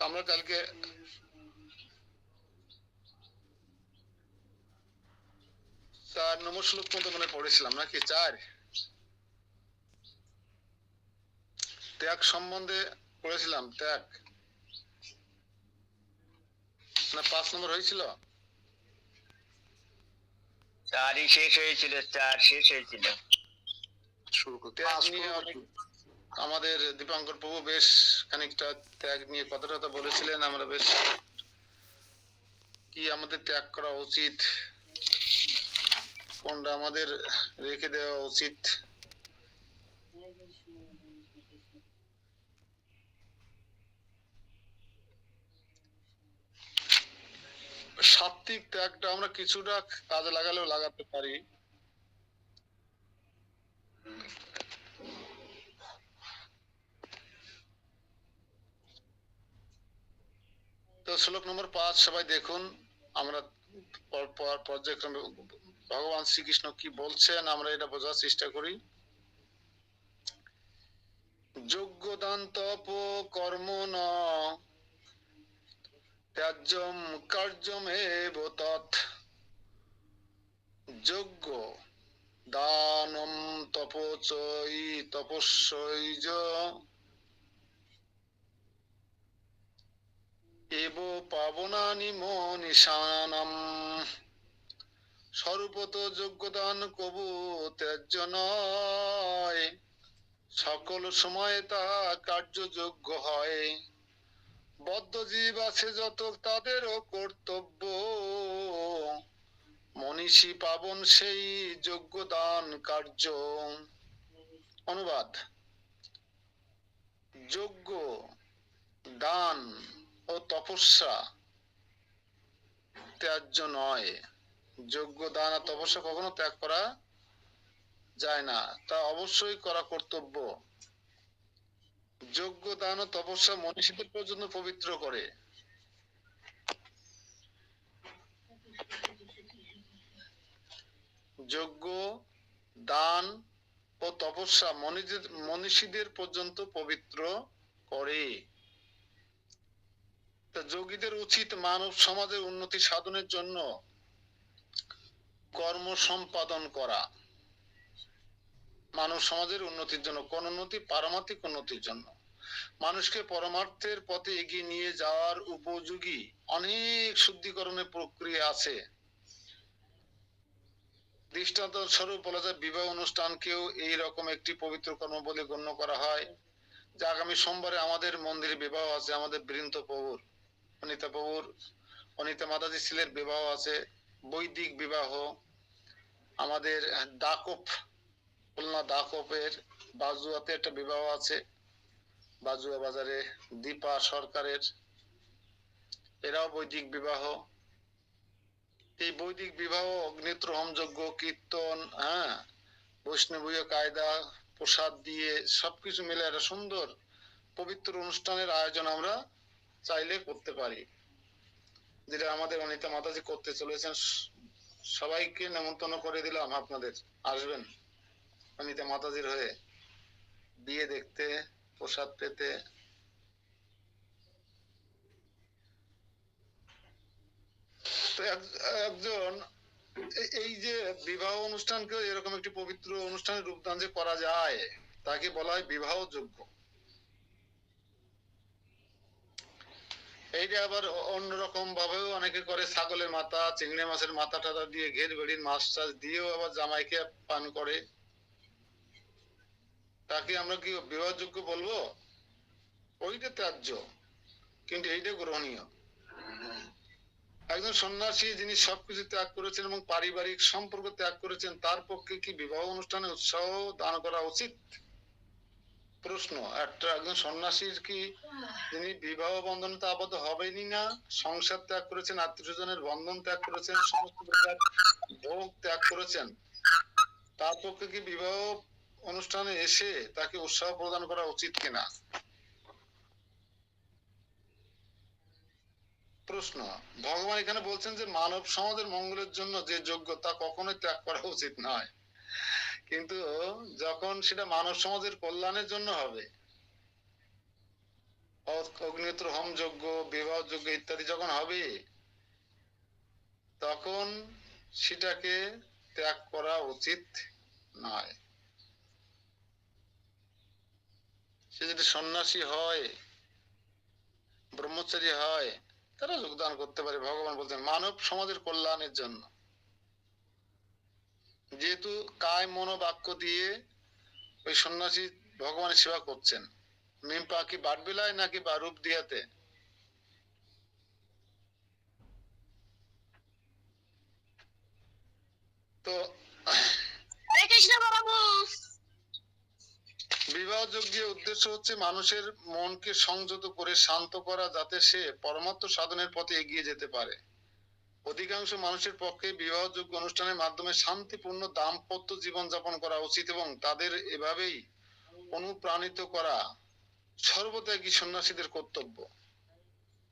আমরা কালকে 4 নম্বর শ্লোক পর্যন্ত মানে পড়েছিলাম নাকি? 4 ত্যাগ সম্বন্ধে পড়েছিলাম। ত্যাগ না 5 নম্বর হয়েছিল? 4ই শেষ হয়েছিল, 4 শেষ হয়েছিল। ত্যাগ নিয়ে আমাদের দীপঙ্কর প্রভু বেশ খানিকটা ত্যাগ নিয়ে কথা বলেছিলেন। আমরা বেশ কি আমাদের ত্যাগ করা উচিত, কোনটা আমাদের রেখে দেওয়া উচিত। সাত্বিক ত্যাগটা আমরা কিছুটা কাজে লাগালেও লাগাতে পারি। তো শ্লোক নম্বর 5 সবাই দেখুন। আমরা পর্যায়ক্রমে ভগবান শ্রীকৃষ্ণ কি বলছেন আমরা এটা বোঝার চেষ্টা করি। যজ্ঞ দান তপ কর্ম ন ত্যাজ্যম কার্যমেব তৎ। যজ্ঞ দানম তপচৈ তপস্যৈজ এব পাবনানি মনীষানাম। স্বরূপত যোগ্যদান কবু ত্যাজ্য নয়, সকল সময় তা কার্যযোগ্য হয়। বদ্ধ জীব আছে যত তাদেরও কর্তব্য, মনীষী পাবন সেই যোগ্যদান কার্য। অনুবাদ: যজ্ঞ দান ও তপস্যা ত্যায্য নয়। যজ্ঞ দান আর তপস্যা কখনো ত্যাগ করা যায় না, তা অবশ্যই করা কর্তব্য। যজ্ঞ দান ও তপস্যা মনীষীদের পর্যন্ত পবিত্র করে। যজ্ঞ দান ও তপস্যা মনীষীদের পর্যন্ত পবিত্র করে। যোগীদের উচিত মানব সমাজের উন্নতি সাধনের জন্য কর্ম সম্পাদন করা। মানব সমাজের উন্নতির জন্য, কোন উন্নতি? পারমার্থিক উন্নতির জন্য। মানুষকে পরমার্থের পথে এগিয়ে নিয়ে যাওয়ার উপযোগী অনেক শুদ্ধিকরণের প্রক্রিয়া আছে। দৃষ্টান্ত স্বরূপ বলা যায়, বিবাহ অনুষ্ঠানকেও এইরকম একটি পবিত্র কর্ম বলে গণ্য করা হয়। যে আগামী সোমবারে আমাদের মন্দিরে বিবাহ আছে, আমাদের বৃন্দ প্রভুর, অনিতা প্রভুর, অনিতা মাতাজি ছেলের বিবাহ আছে, বৈদিক বিবাহ। আমাদের দাকপ, খুলনা দাকপের বাজুয়াতে একটা বিবাহ আছে, বাজুয়া বাজারে দীপা সরকারের, এরাও বৈদিক বিবাহ। এই বৈদিক বিবাহ অগ্নিত্র হোমযজ্ঞ কীর্তন, হ্যাঁ, বৈষ্ণবীয় কায়দা, প্রসাদ দিয়ে সবকিছু মিলে একটা সুন্দর পবিত্র অনুষ্ঠানের আয়োজন আমরা চাইলে করতে পারি, যেটা আমাদের অনিতা মাতাজি করতে চলেছেন। সবাইকে নেমন্তন্ন করে দিলাম, আপনাদের আসবেন অনিতা মাতাজির হয়ে বিয়ে দেখতে, প্রসাদ পেতে। তো একজন এই যে বিবাহ অনুষ্ঠানকে এরকম একটি পবিত্র অনুষ্ঠানের রূপদান যে করা যায়, তাকে বলা হয় বিবাহ যোগ্য। এইটা আবার অন্যরকম ভাবেও অনেকে করে, ছাগলের মাথা, চিংড়ি মাছের মাথা টাথা দিয়ে, ঘের বেড়ির মাছ টাছ দিয়েও আবার জামাইকে পান করে। তাকে আমরা কি বিবাহযোগ্য বলবো? ওইটা ত্যায্য, কিন্তু এইটা গ্রহণীয়। একজন সন্ন্যাসী যিনি সবকিছু ত্যাগ করেছেন এবং পারিবারিক সম্পর্ক ত্যাগ করেছেন, তার পক্ষে কি বিবাহ অনুষ্ঠানে উৎসাহ দান করা উচিত? প্রশ্ন। একজন সন্ন্যাসীর কি, যিনি বিবাহ বন্ধনে তো আবদ্ধ হবেনই না, সংসার ত্যাগ করেছেন, আত্মীয় স্বজনের বন্ধন ত্যাগ করেছেন, সমস্ত প্রকার ভোগ ত্যাগ করেছেন, তার পক্ষে কি বিবাহ অনুষ্ঠানে এসে তাকে উৎসাহ প্রদান করা উচিত কিনা? প্রশ্ন। ভগবান এখানে বলছেন যে মানব সমাজের মঙ্গলের জন্য যে যোগ্য তা কখনোই ত্যাগ করা উচিত নয়, কিন্তু যখন সেটা মানব সমাজের কল্যাণের জন্য হবে, অগ্নিহোত্র হোম যজ্ঞ, বিবাহ যজ্ঞ ইত্যাদি যখন হবে, তখন সেটাকে ত্যাগ করা উচিত নয়। সে যদি সন্ন্যাসী হয়, ব্রহ্মচারী হয়, তারা যোগদান করতে পারে। ভগবান বলছেন মানব সমাজের কল্যাণের জন্য। যেহেতু কায় মন বাক্য দিয়ে ওই সন্ন্যাসী ভগবানের সেবা করছেন, মিম্পা কি বাটবিলায় নাকি বা রূপ দিয়াতে। তো হরে কৃষ্ণ বাবু। বিবাহ যজ্ঞের উদ্দেশ্য হচ্ছে মানুষের মনকে সংযত করে শান্ত করা, যাতে সে পরমাত্ম সাধনের পথে এগিয়ে যেতে পারে। অধিকাংশ মানুষের পক্ষে বিবাহযোগ্য অনুষ্ঠানের মাধ্যমে শান্তিপূর্ণ দাম্পত্য জীবন যাপন করা উচিত এবং তাদের এভাবেই অনুপ্রাণিত করা সর্বত্যাগী সন্ন্যাসীদের কর্তব্য।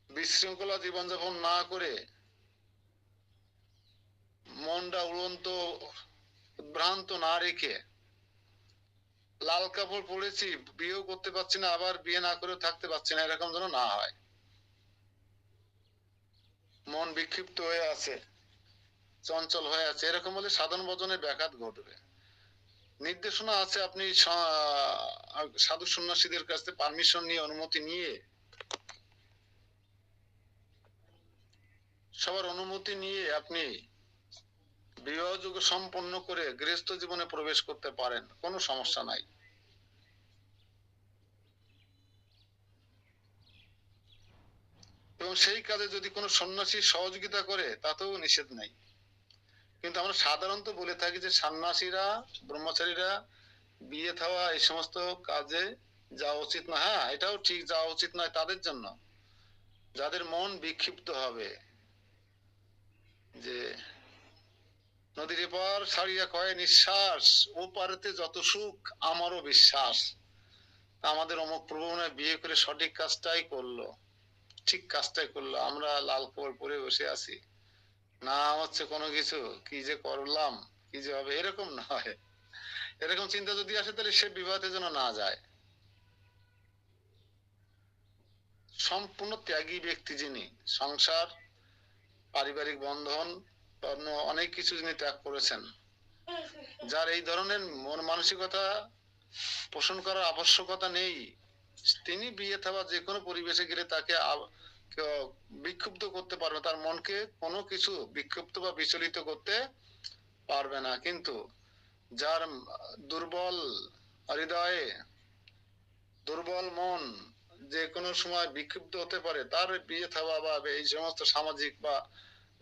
বিশৃঙ্খলা জীবনযাপন না করে, মনটা উড়ন্ত উদ্ভ্রান্ত না রেখে, লাল কাপড় পরেছি বিয়েও করতে পারছি না, আবার বিয়ে না করে থাকতে পারছি না, এরকম যেন না হয়। মন বিক্ষিপ্ত হয়ে আছে, চঞ্চল হয়ে আছে, এরকম হলে সাধন ভজনের ব্যাঘাত ঘটবে। নির্দেশনা আছে, আপনি সাধু সন্ন্যাসীদের কাছ থেকে পারমিশন নিয়ে, অনুমতি নিয়ে, সবার অনুমতি নিয়ে আপনি বিবাহযোগ্য সম্পন্ন করে গৃহস্থ জীবনে প্রবেশ করতে পারেন, কোনো সমস্যা নাই। এবং সেই কাজে যদি কোনো সন্ন্যাসী সহযোগিতা করে তাতেও নিষেধ নাই। কিন্তু আমরা সাধারণত বলে থাকি যে সন্ন্যাসীরা, ব্রহ্মচারীরা বিয়ে থাওয়া এই সমস্ত কাজে যাওয়া উচিত না। হ্যাঁ, এটাও ঠিক, যাওয়া উচিত নয় তাদের জন্য যাদের মন বিক্ষিপ্ত হবে, যে নদীর এপার ছাড়িয়া কয় নিঃশ্বাস, ও পারেতে যত সুখ আমারও বিশ্বাস। আমাদের অমুক প্রভু মনে হয় বিয়ে করে সঠিক কাজটাই করলো, ঠিক কাজটাই করলো, আমরা লাল কাপড় পরে বসে আছি, না হচ্ছে কোনো কিছু, কি যে করলাম, কি যে হবে, এরকম নয়। এরকম চিন্তা যদি আসে তাহলে সে বিবাহের জন্য না যায়। সম্পূর্ণ ত্যাগী ব্যক্তি যিনি, সংসার, পারিবারিক বন্ধন, অন্য অনেক কিছু যিনি ত্যাগ করেছেন, যার এই ধরনের মন মানসিকতা পোষণ করার আবশ্যকতা নেই, তিনি বিয়ে থাকা যে কোনো পরিবেশে গেলে তাকে বিক্ষুব্ধ করতে পারবে, তার মনকে কোনো কিছু বিক্ষুব্ধ বা বিচলিত করতে পারবে না। কিন্তু যার দুর্বল হৃদয়ে, দুর্বল মন যে কোনো সময় বিক্ষিপ্ত হতে পারে, তার বিয়ে থাকা বা এই সমস্ত সামাজিক বা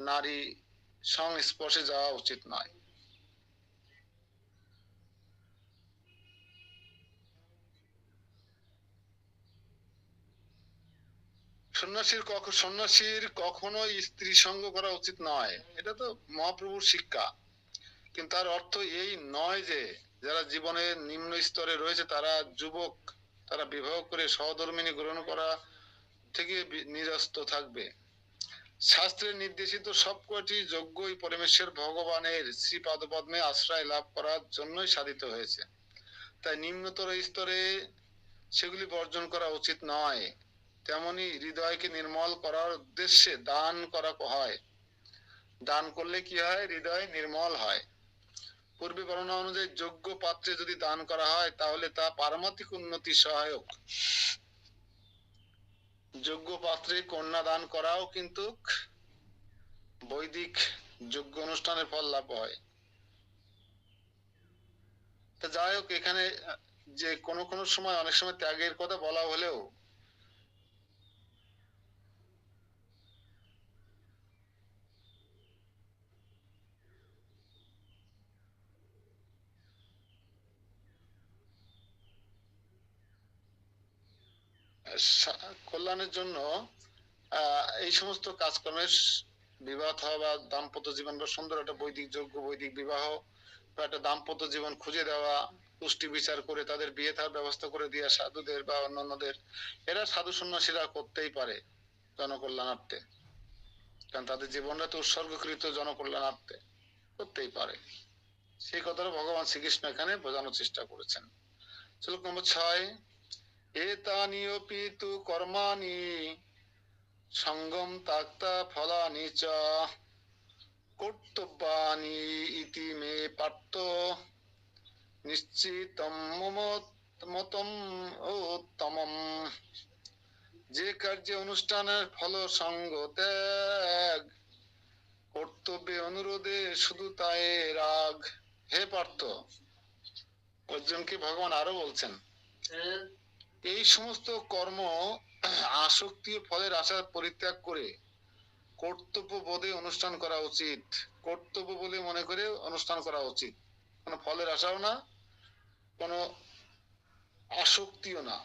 নারী সংস্পর্শে যাওয়া উচিত নয়। সন্ন্যাসীর কখনো স্ত্রী সঙ্গ করা উচিত নয়, এটা তো মহাপ্রভুর শিক্ষা। কিন্তু তার অর্থ এই নয় যে যারা জীবনের নিম্ন স্তরে রয়েছে, তারা যুবক, তারা বিবাহ করে সহধর্মিনী গ্রহণ করা থেকে নিরস্ত থাকবে। শাস্ত্রের নির্দেশিত সবকটি যজ্ঞই পরমেশ্বর ভগবানের শ্রীপাদপদ্মে আশ্রয় লাভ করার জন্যই সাধিত হয়েছে। তাই নিম্নতর স্তরে সেগুলি বর্জন করা উচিত নয়। তেমনি হৃদয়কে নির্মল করার উদ্দেশ্যে দান করা হয়। দান করলে কি হয়? হৃদয় নির্মল হয়। পূর্বে বর্ণনা অনুযায়ী যোগ্য পাত্রে যদি দান করা হয় তাহলে তা পারমাত্মিক উন্নতি সহায়ক। যোগ্য পাত্রে কন্যা দান করাও কিন্তু বৈদিক যোগ্য অনুষ্ঠানের ফল লাভ হয়। তা যাই হোক, এখানে যে কোনো কোনো সময় অনেক সময় ত্যাগের কথা বলা হলেও কল্যাণের জন্য এই সমস্ত কাজকর্মের, বিবাহ হওয়া বা দাম্পত্য জীবন বা সুন্দর একটা বৈদিক যজ্ঞ, বৈদিক বিবাহ বা একটা দাম্পত্য জীবন খুঁজে দেওয়া, পুষ্টি বিচার করে তাদের বিয়ে থাকার ব্যবস্থা করে দেওয়া সাধুদের বা অন্যান্যদের, এরা সাধু সন্ন্যাসীরা করতেই পারে জনকল্যাণার্থে, কারণ তাদের জীবনটা তো উৎসর্গকৃত জনকল্যাণার্থে, করতেই পারে। সেই কথাটা ভগবান শ্রীকৃষ্ণ এখানে বোঝানোর চেষ্টা করেছেন। শ্লোক নম্বর 6। এতানিয়পি তু কর্মাণি সঙ্গম তাক্তা ফলানি চ কর্তব্যানি ইতি মে পার্থ নিশ্চিতম মম মতম উত্তমম। যে কার্যে অনুষ্ঠানের ফল সঙ্গ ত্যাগ, কর্তব্যে অনুরোধে শুধু তাই রাগ। হে পার্থ, অর্জুনকে ভগবান আরো বলছেন, এই সমস্ত কর্ম আসক্তি ও ফলের আশা পরিত্যাগ করে কর্তব্য বোধে অনুষ্ঠান করা উচিত। কর্তব্য বলে মনে করে অনুষ্ঠান করা উচিত, কোনো ফলের আশাও না, কোনো আসক্তিও না।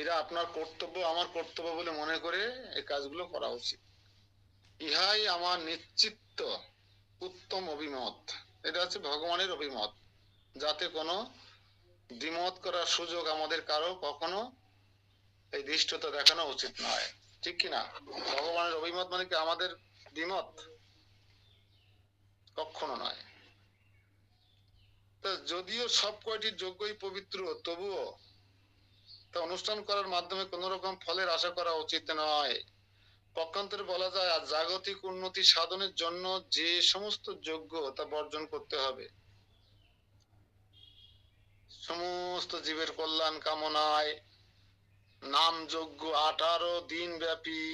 এরা আপনার কর্তব্য আমার কর্তব্য বলে মনে করে এই কাজগুলো করা উচিত। ইহাই আমার নিশ্চিত উত্তম অভিমত। এটা হচ্ছে ভগবানের অভিমত, যাতে কোনো দ্বিমত করার সুযোগ আমাদের কারো কখনো এই ধৃষ্টতা দেখানো উচিত নয়, ঠিক কিনা? ভগবানের অভিমত মানে কি আমাদের দ্বিমত? কখনো নয়। তা যদিও সব কয়টি যোগ্যই পবিত্র, তবুও তা অনুষ্ঠান করার মাধ্যমে কোন রকম ফলের আশা করা উচিত নয়। পক্ষান্তরে বলা যায়, আর জাগতিক উন্নতি সাধনের জন্য যে সমস্ত যোগ্য তা বর্জন করতে হবে। সমস্ত জীবের কল্যাণ কামনায় নাম যজ্ঞ 18 দিন ব্যাপী,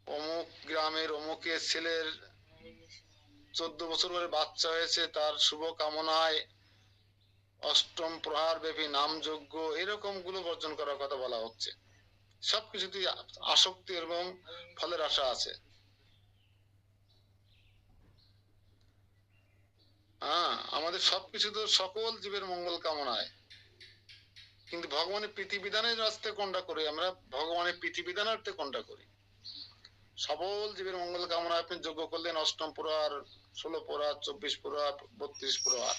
অমুক গ্রামের অমুকের ছেলের 14 বছর ধরে বাচ্চা হয়েছে, তার শুভ কামনায় অষ্টম প্রহার ব্যাপী নাম যজ্ঞ, এরকম গুলো বর্জন করার কথা বলা হচ্ছে। সবকিছুতেই আসক্তি এবং ফলের আশা আছে। হ্যাঁ, আমাদের সবকিছু তো সকল জীবের মঙ্গল কামনায়, কিন্তু ভগবানের প্রীতিবিধানের রাস্তায় কোনটা করি আমরা? ভগবানের প্রীতিবিধানার্থে কোনটা করি? সকল জীবের মঙ্গল কামনায় আপনি যজ্ঞ করলেন, অষ্টম প্রহার, 16 প্রহার, 24 প্রহার, 32 প্রহার,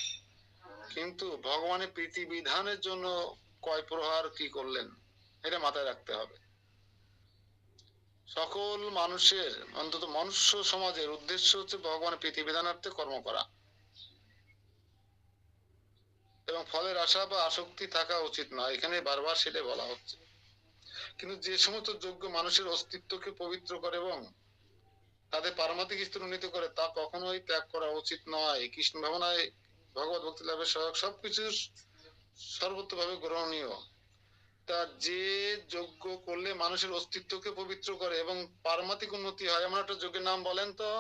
কিন্তু ভগবানের প্রীতিবিধানের জন্য কয় প্রহার কি করলেন, এটা মাথায় রাখতে হবে। সকল মানুষের, অন্তত মনুষ্য সমাজের উদ্দেশ্য হচ্ছে ভগবানের প্রীতিবিধানার্থে কর্ম করা, এবং ফলের আশা বা আসক্তি থাকা উচিত নয়। এখানে বারবার সেটাই বলা হচ্ছে। কিন্তু যে সমস্ত যোগ্য মানুষের অস্তিত্বকে পবিত্র করে এবং তাদের পারমাত্মিক স্তর উন্নীত করে, তা কখনোই ত্যাগ করা উচিত নয়। কৃষ্ণ ভাবনায় ভগবত ভক্তি লাভের সহায়ক সবকিছু সর্বত্রভাবে গ্রহণীয়। তা যে যজ্ঞ করলে মানুষের অস্তিত্বকে পবিত্র করে এবং পারমাত্মিক উন্নতি হয়, এমন একটা যজ্ঞের নাম বলেন তো,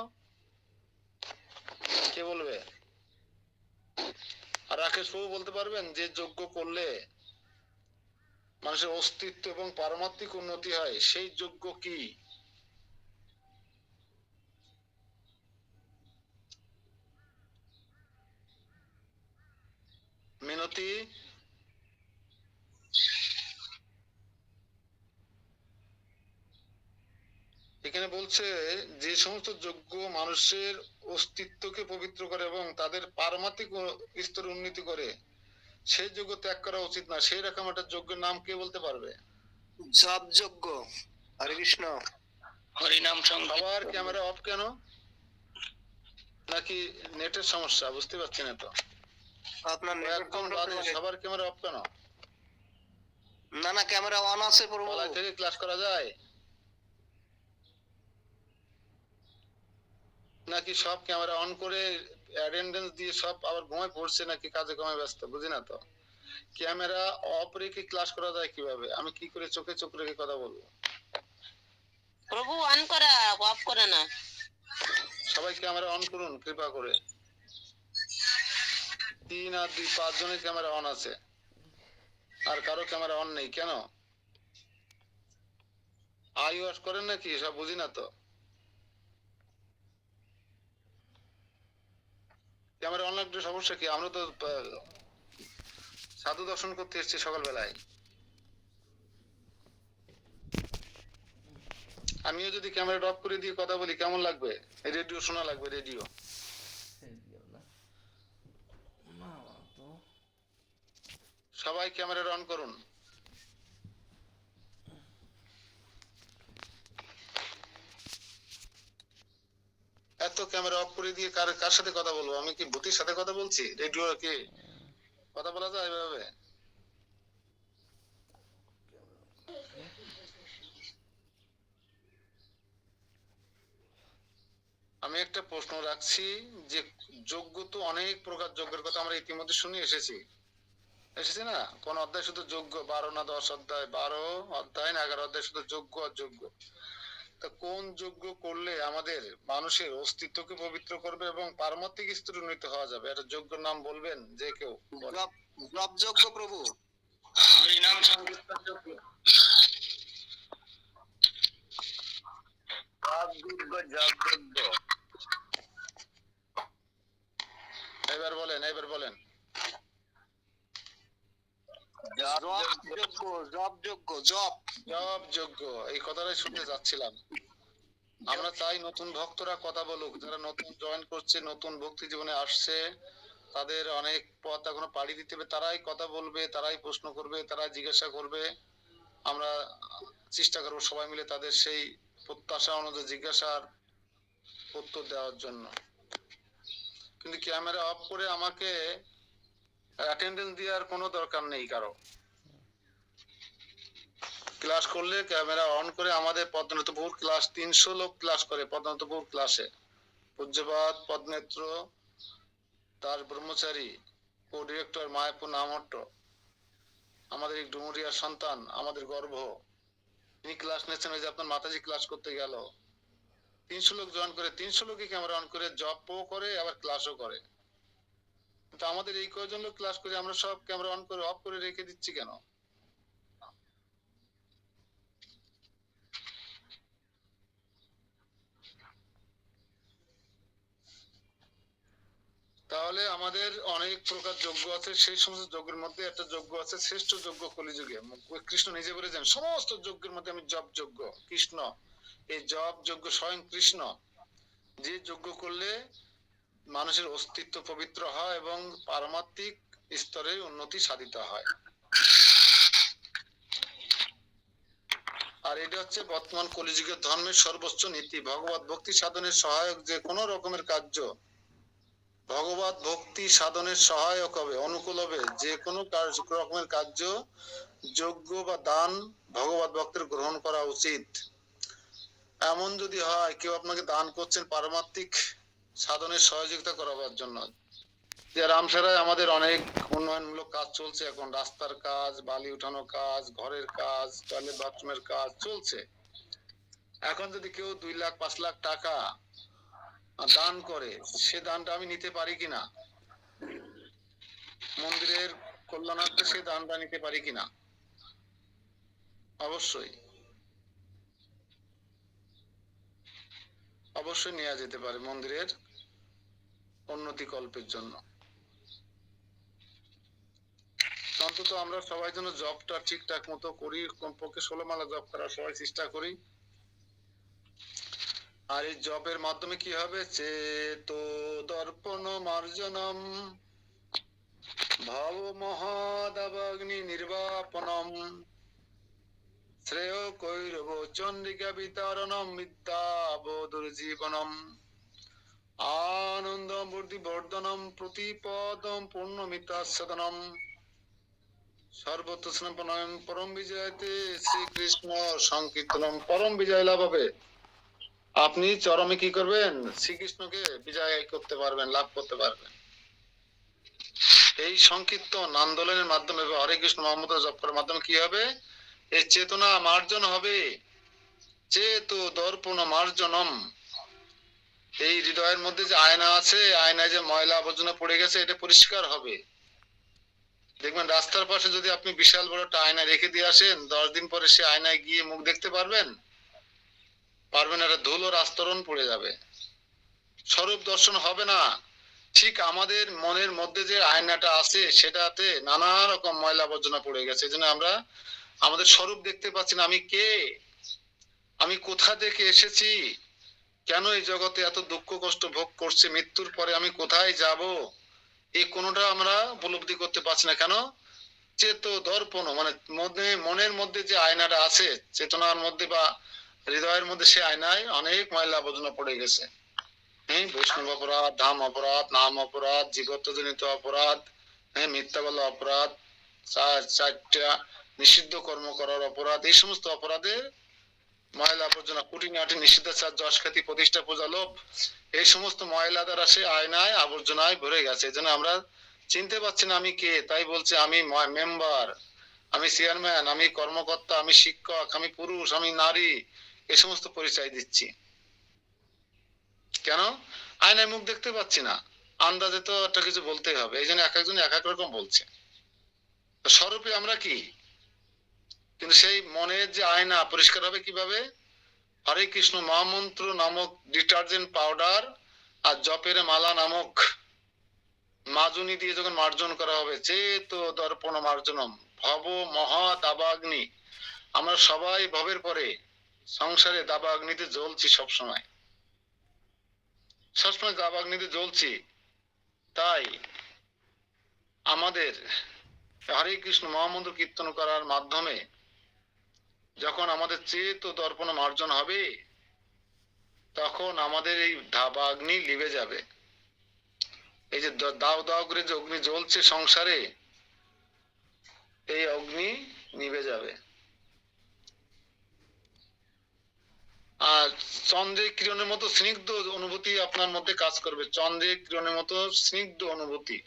কে বলবে? আর রাকেশ বাবু বলতে পারবেন যে যজ্ঞ করলে মানুষের অস্তিত্ব এবং পারমাত্মিক উন্নতি হয়, সেই যজ্ঞ কি? মিনতি? এখানে বলছে যে সমস্ত যজ্ঞ মানুষের অস্তিত্বকে পবিত্র করে এবং তাদের পারমাত্মিক স্তর উন্নতি করে, সেই যজ্ঞ ত্যাগ করা উচিত না। সেই রকম একটা যজ্ঞের নাম কে বলতে পারবে? জপ যজ্ঞ। হরে কৃষ্ণ। হরিনাম সংকীর্তন। আবার ক্যামেরা অফ কেন? নাকি নেটের সমস্যা? বুঝতে পারছি না তো। আপনার একদম বাদে সবার ক্যামেরা অফ কেন? না না, ক্যামেরা অন আছে প্রভু। পালাই থেকে ক্লাস করা যায় নাকি সব ক্যামেরা অন করে অ্যাটেন্ডেন্স দিয়ে সব আবার ঘুমায় পড়ছে, নাকি কাজে কামে ব্যস্ত? বুঝি না তো। ক্যামেরা অফ রেখে ক্লাস করা যায় কিভাবে? আমি কি করে চোখে চোখ রেখে কথা বলবো? প্রভু অন করা, অফ করে না। সবাই ক্যামেরা অন করুন কৃপা করে। 3 আর 2 5 জনের ক্যামেরা অন আছে, আর কারো ক্যামেরা অন নেই কেন? আই ওয়াশ করেন নাকি? সব বুঝি না তো। ক্যামেরা অন লাগলে সমস্যা কি? আমরা তো সাধু দর্শন করতে এসেছি সকালবেলায়। আমিও যদি ক্যামেরা অফ করে দিয়ে কথা বলি কেমন লাগবে? রেডিও শোনা লাগবে, রেডিও। সবাই ক্যামেরা অন করুন। এত ক্যামেরা অফ করে দিয়ে কার কার সাথে কথা বলবো? আমি কি ভূতির সাথে কথা বলছি? রেডিও কি কথা বলা যায় এভাবে? আমি একটা প্রশ্ন রাখছি যে যজ্ঞ তো অনেক প্রকার, যজ্ঞের কথা আমরা ইতিমধ্যে শুনে এসেছি এসেছি না? কোন অধ্যায় শুধু যজ্ঞ, 12 না 10 অধ্যায়, 12 অধ্যায় না 11 অধ্যায় শুধু যজ্ঞ আর যজ্ঞ। তা কোন যজ্ঞ করলে আমাদের মানুষের অস্তিত্বকে পবিত্র করবে এবং পারমাত্মিক স্তরে উন্নীত হওয়া যাবে? একটা যজ্ঞের নাম বলবেন যে কেউ? বলেন। জপ জপ যজ্ঞ প্রভু। হরিনাম সংকীর্তন যজ্ঞ। জপযজ্ঞ, জপযজ্ঞ। এবার বলেন, এবার বলেন। জপ যজ্ঞ, জপ যজ্ঞ, জপ। জপ যজ্ঞ, এই কথাটাই শুনতে যাচ্ছিলাম। আমরা চাই নতুন ভক্তরা কথা বলুক, যারা নতুন জয়েন করছে, নতুন ভক্তি জীবনে আসছে, তাদের অনেক পথ এখনো পাড়ি দিতে হবে, তারাই কথা বলবে, তারাই প্রশ্ন করবে, তারাই জিজ্ঞাসা করবে। আমরা চেষ্টা করবো সবাই মিলে তাদের সেই প্রত্যাশা অনুযায়ী জিজ্ঞাসার উত্তর দেওয়ার জন্য। কিন্তু ক্যামেরা অফ করে আমাকে অ্যাটেন্ডেন্স দেওয়ার কোনো দরকার নেই কারো। ক্লাস করলে ক্যামেরা অন করে আমাদের পদ্মনাথপুর ক্লাস 300 লোক ক্লাস করে পদ্মনাথপুর ক্লাসে। পূজ্যপাদ পদ্মনেত্র দাস ব্রহ্মচারী, কো ডিরেক্টর মায়াপুর নামহট্ট, আমাদের এই ডুমুরিয়ার সন্তান, আমাদের গর্ব। তিনি ক্লাস নিচ্ছেন, ওই যে আপনার মাতাজি ক্লাস করতে গেল, 300 লোক জয়েন করে, 300 লোকই ক্যামেরা অন করে জবও করে আবার ক্লাসও করে। কিন্তু আমাদের এই কয়জন লোক ক্লাস করে, আমরা সব ক্যামেরা অন করে অফ করে রেখে দিচ্ছি কেন? তাহলে আমাদের অনেক প্রকার যজ্ঞ আছে, সেই সমস্ত যজ্ঞের মধ্যে একটা যজ্ঞ আছে শ্রেষ্ঠ যজ্ঞ কলিযুগে। কৃষ্ণ নিজে বলেছেন সমস্ত যজ্ঞের মধ্যে আমি জপ যজ্ঞ। কৃষ্ণ, এই জপ যজ্ঞ স্বয়ং কৃষ্ণ, যে যজ্ঞ করলে মানুষের অস্তিত্ব পবিত্র হয় এবং পারমাত্মিক স্তরে উন্নতি সাধিত হয়। আর এটা হচ্ছে বর্তমান কলিযুগের ধর্মের সর্বোচ্চ নীতি। ভগবত ভক্তি সাধনের সহায়ক যে কোনো রকমের কার্য, ভগবত ভক্তি সাধনের সহায়ক হবে, অনুকূল হবে যে কোনো রকমের কার্য, যজ্ঞ বা দান ভগবত ভক্তের গ্রহণ করা উচিত। এমন যদি হয় কেউ আপনাকে দান করছেন পারমাত্মিক সাধনের সহযোগিতা করাবার জন্য, যে রামসারায় আমাদের অনেক উন্নয়নমূলক কাজ চলছে এখন, রাস্তার কাজ, বালি উঠানো কাজ, ঘরের কাজ, টয়লেট বাথরুমের কাজ চলছে। এখন যদি কেউ 2 লাখ 5 লাখ টাকা দান করে, সে দানটা আমি নিতে পারি কিনা? মন্দিরের কল্যাণার্থে সে দানটা নিতে পারি কিনা? অবশ্যই, অবশ্যই নেওয়া যেতে পারে মন্দিরের উন্নতি কল্পের জন্য। অন্তত আমরা সবাই যেন জবটা ঠিকঠাক মতো করি, কমপক্ষে 16 মালা জব করার সবাই চেষ্টা করি। আর এই জবের মাধ্যমে কি হবে? চেতো দর্পণ মার্জনম ভাব মহাদাবাগ্নি নির্বাপনম শ্রেয় কৈরব চন্ডিকা বিতারণম মিথ্যাবোধুর্জীবনম আনন্দম বুদ্ধি বর্ধনম প্রতিপদম পূর্ণমিতাসদনম সর্বতোষ্ণ পরম বিজয়তে শ্রীকৃষ্ণ সংকীর্তনম। পরম বিজয় লাভ হবে, আপনি চরমে কি করবেন? শ্রীকৃষ্ণকে বিজয় করতে পারবেন, লাভ করতে পারবেন। এই সংকীর্তন আন্দোলনের মাধ্যমে হরে কৃষ্ণ মহামন্ত্র জপ করার মাধ্যমে কি হবে? এই চেতনা মার্জন হবে। চেতো দর্পণ মার্জনম, এই হৃদয়ের মধ্যে যে আয়না আছে, আয়নায় যে ময়লা আবর্জনা পড়ে গেছে, এটা পরিষ্কার হবে। দেখবেন রাস্তার পাশে যদি আপনি বিশাল বড় একটা আয়না রেখে দিয়ে আসেন, 10 দিন পরে সে আয়নায় গিয়ে মুখ দেখতে পারবেন? পারবেন, একটা ধুলোর আস্তরণ পড়ে যাবে, স্বরূপ দর্শন হবে না। ঠিক আমাদের মনের মধ্যে যে আয়নাটা আছে, সেটাতে নানা রকম ময়লা আবর্জনা পড়ে গেছে, এজন্য আমরা আমাদের স্বরূপ দেখতে পাচ্ছি না। আমি কে? আমি কোথা থেকে এসেছি? কেন এই জগতে এত দুঃখ কষ্ট ভোগ করছে? মৃত্যুর পরে আমি কোথায় যাব? এই কোনোটা আমরা উপলব্ধি করতে পারছি না। কেন? চেতো দর্পণ মানে মনের মধ্যে যে আয়নাটা আছে, চেতনার মধ্যে বা হৃদয়ের মধ্যে, সে আয়নায় অনেক ময়লা আবর্জনা পড়ে গেছে। বৈষ্ণব অপরাধ, ধাম অপরাধ, নাম অপরাধ, জীবত্বজনিত অপরাধ, হ্যাঁ, মিথ্যা বলা অপরাধ, চারটা নিষিদ্ধ কর্ম করার অপরাধ, এই সমস্ত অপরাধে ময়লা আবর্জনা খুঁটিনাটি নিষিদ্ধাচার যশ খ্যাতি প্রতিষ্ঠা পূজা লোভ, এই সমস্ত ময়লা দ্বারা সে আয়নায় আবর্জনায় ভরে গেছে। এই জন্য আমরা চিনতে পারছি না আমি কে, তাই বলছে আমি মেম্বার, আমি চেয়ারম্যান, আমি কর্মকর্তা, আমি শিক্ষক, আমি পুরুষ, আমি নারী, এই সমস্ত পরিচয় দিচ্ছি। কেন? আয়নায় মুখ দেখতে পাচ্ছি না, আন্দাজে তো একটা কিছু বলতেই হবে, এই জন্য এক একজন এক এক রকম বলছে। তো স্বরূপে আমরা কি? কিন্তু সেই মনের যে আয়না পরিষ্কার হবে কিভাবে? হরে কৃষ্ণ মহামন্ত্র নামক ডিটারজেন্ট পাউডার আর জপের মালা নামক মাজুনি দিয়ে যখন মার্জন করা হবে, চেত দর্পণ মার্জনম ভব মহা দাবাগ্নি। আমরা সবাই ভবের পরে সংসারে দাবাগ্নিতে জ্বলছি, সবসময় সবসময় দাবাগ্নিতে জ্বলছি। তাই আমাদের হরে কৃষ্ণ মহামন্ত্র কীর্তন করার মাধ্যমে যখন আমাদের চেত দর্পণ মার্জন হবে, তখন আমাদের এই দাবাগ্নি লিভে যাবে। এই যে দাও দাও করে যে অগ্নি জ্বলছে সংসারে, এই অগ্নি নিভে যাবে। আর চন্দ্রের কিরণের মতো স্নিগ্ধ অনুভূতি আপনার মধ্যে কাজ করবে, চন্দ্রের কিরণের মতো স্নিগ্ধ অনুভূতি।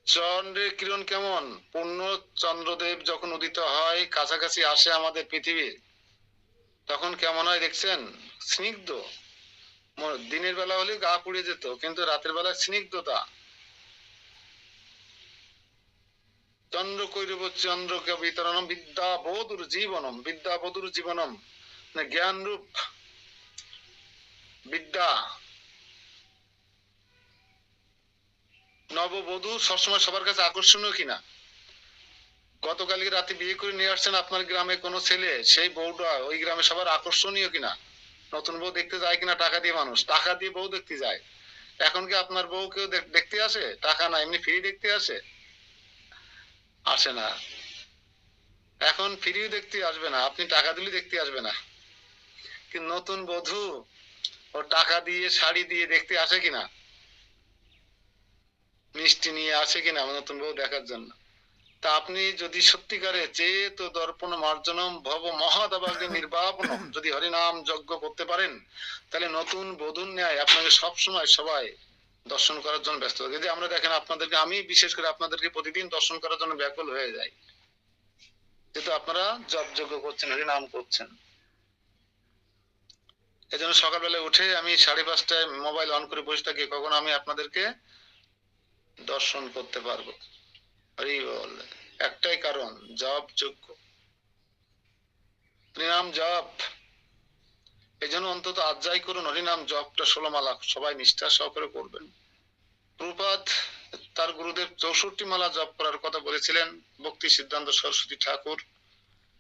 চন্দ্রের কিরণ কেমন? পূর্ণ চন্দ্রদেব যখন উদিত হয়, কাছাকাছি আসে আমাদের পৃথিবীর, তখন কেমন হয় দেখছেন? স্নিগ্ধ। দিনের বেলা হলে গা পুড়ে যেত, কিন্তু রাতের বেলা স্নিগ্ধতা। চন্দ্র কৈরব চন্দ্রকে বিতরণম বিদ্যা বধুর জীবনম, বিদ্যা বধুর জীবনম, মানে জ্ঞান রূপ বিদ্যা। নববধূ সবসময় সবার কাছে আকর্ষণীয় কিনা? গতকালকে রাতে বিয়ে করে নিয়ে আসছেন আপনার গ্রামে কোনো ছেলে, সেই বউটা ওই গ্রামে সবার আকর্ষণীয় কিনা? নতুন বউ দেখতে যায় কিনা? টাকা দিয়ে মানুষ, টাকা দিয়ে বউ দেখতে যায়। এখন কি আপনার বউ কেউ দেখতে আসে? টাকা না, এমনি ফ্রি দেখতে আসে? আসে না। এখন ফ্রি দেখতে আসবে না, আপনি টাকা দিলে দেখতে আসবে না। কিন্তু নতুন বধূ ও টাকা দিয়ে শাড়ি দিয়ে দেখতে আসে কিনা? মিষ্টি নিয়ে আসে কিনা নতুন বউ দেখার জন্য? তা আপনি যদি সত্যিকারে চেত দর্পণ মার্জনম ভব মহাদাবাগ্নি নির্বাপনম যদি হরিনাম যজ্ঞ করতে পারেন, তাহলে নতুন বধূর ন্যায় আপনাকে সবসময় সবাই দর্শন করার জন্য ব্যস্ত থাকে। যদি আমরা দেখেন আপনাদেরকে, আমি বিশেষ করে আপনাদেরকে প্রতিদিন দর্শন করার জন্য ব্যাকুল হয়ে যাই, যেহেতু আপনারা জপ যজ্ঞ করছেন, হরিনাম করছেন। এই জন্য সকালবেলায় উঠে আমি 5:30টায় মোবাইল অন করে বসে থাকি, কখন আমি আপনাদেরকে দর্শন করতে পারবো। হরি বল। একটাই কারণ, জপ যজ্ঞ, হরিনাম জপ। এই জন্য অন্তত আজ যাই করুন, হরিনাম জপটা 16 মালা সবাই নিষ্ঠা সহকারে করবেন। প্রভুপাদ তার গুরুদেব 64 মালা জপ করার কথা বলেছিলেন, ভক্তি সিদ্ধান্ত সরস্বতী ঠাকুর।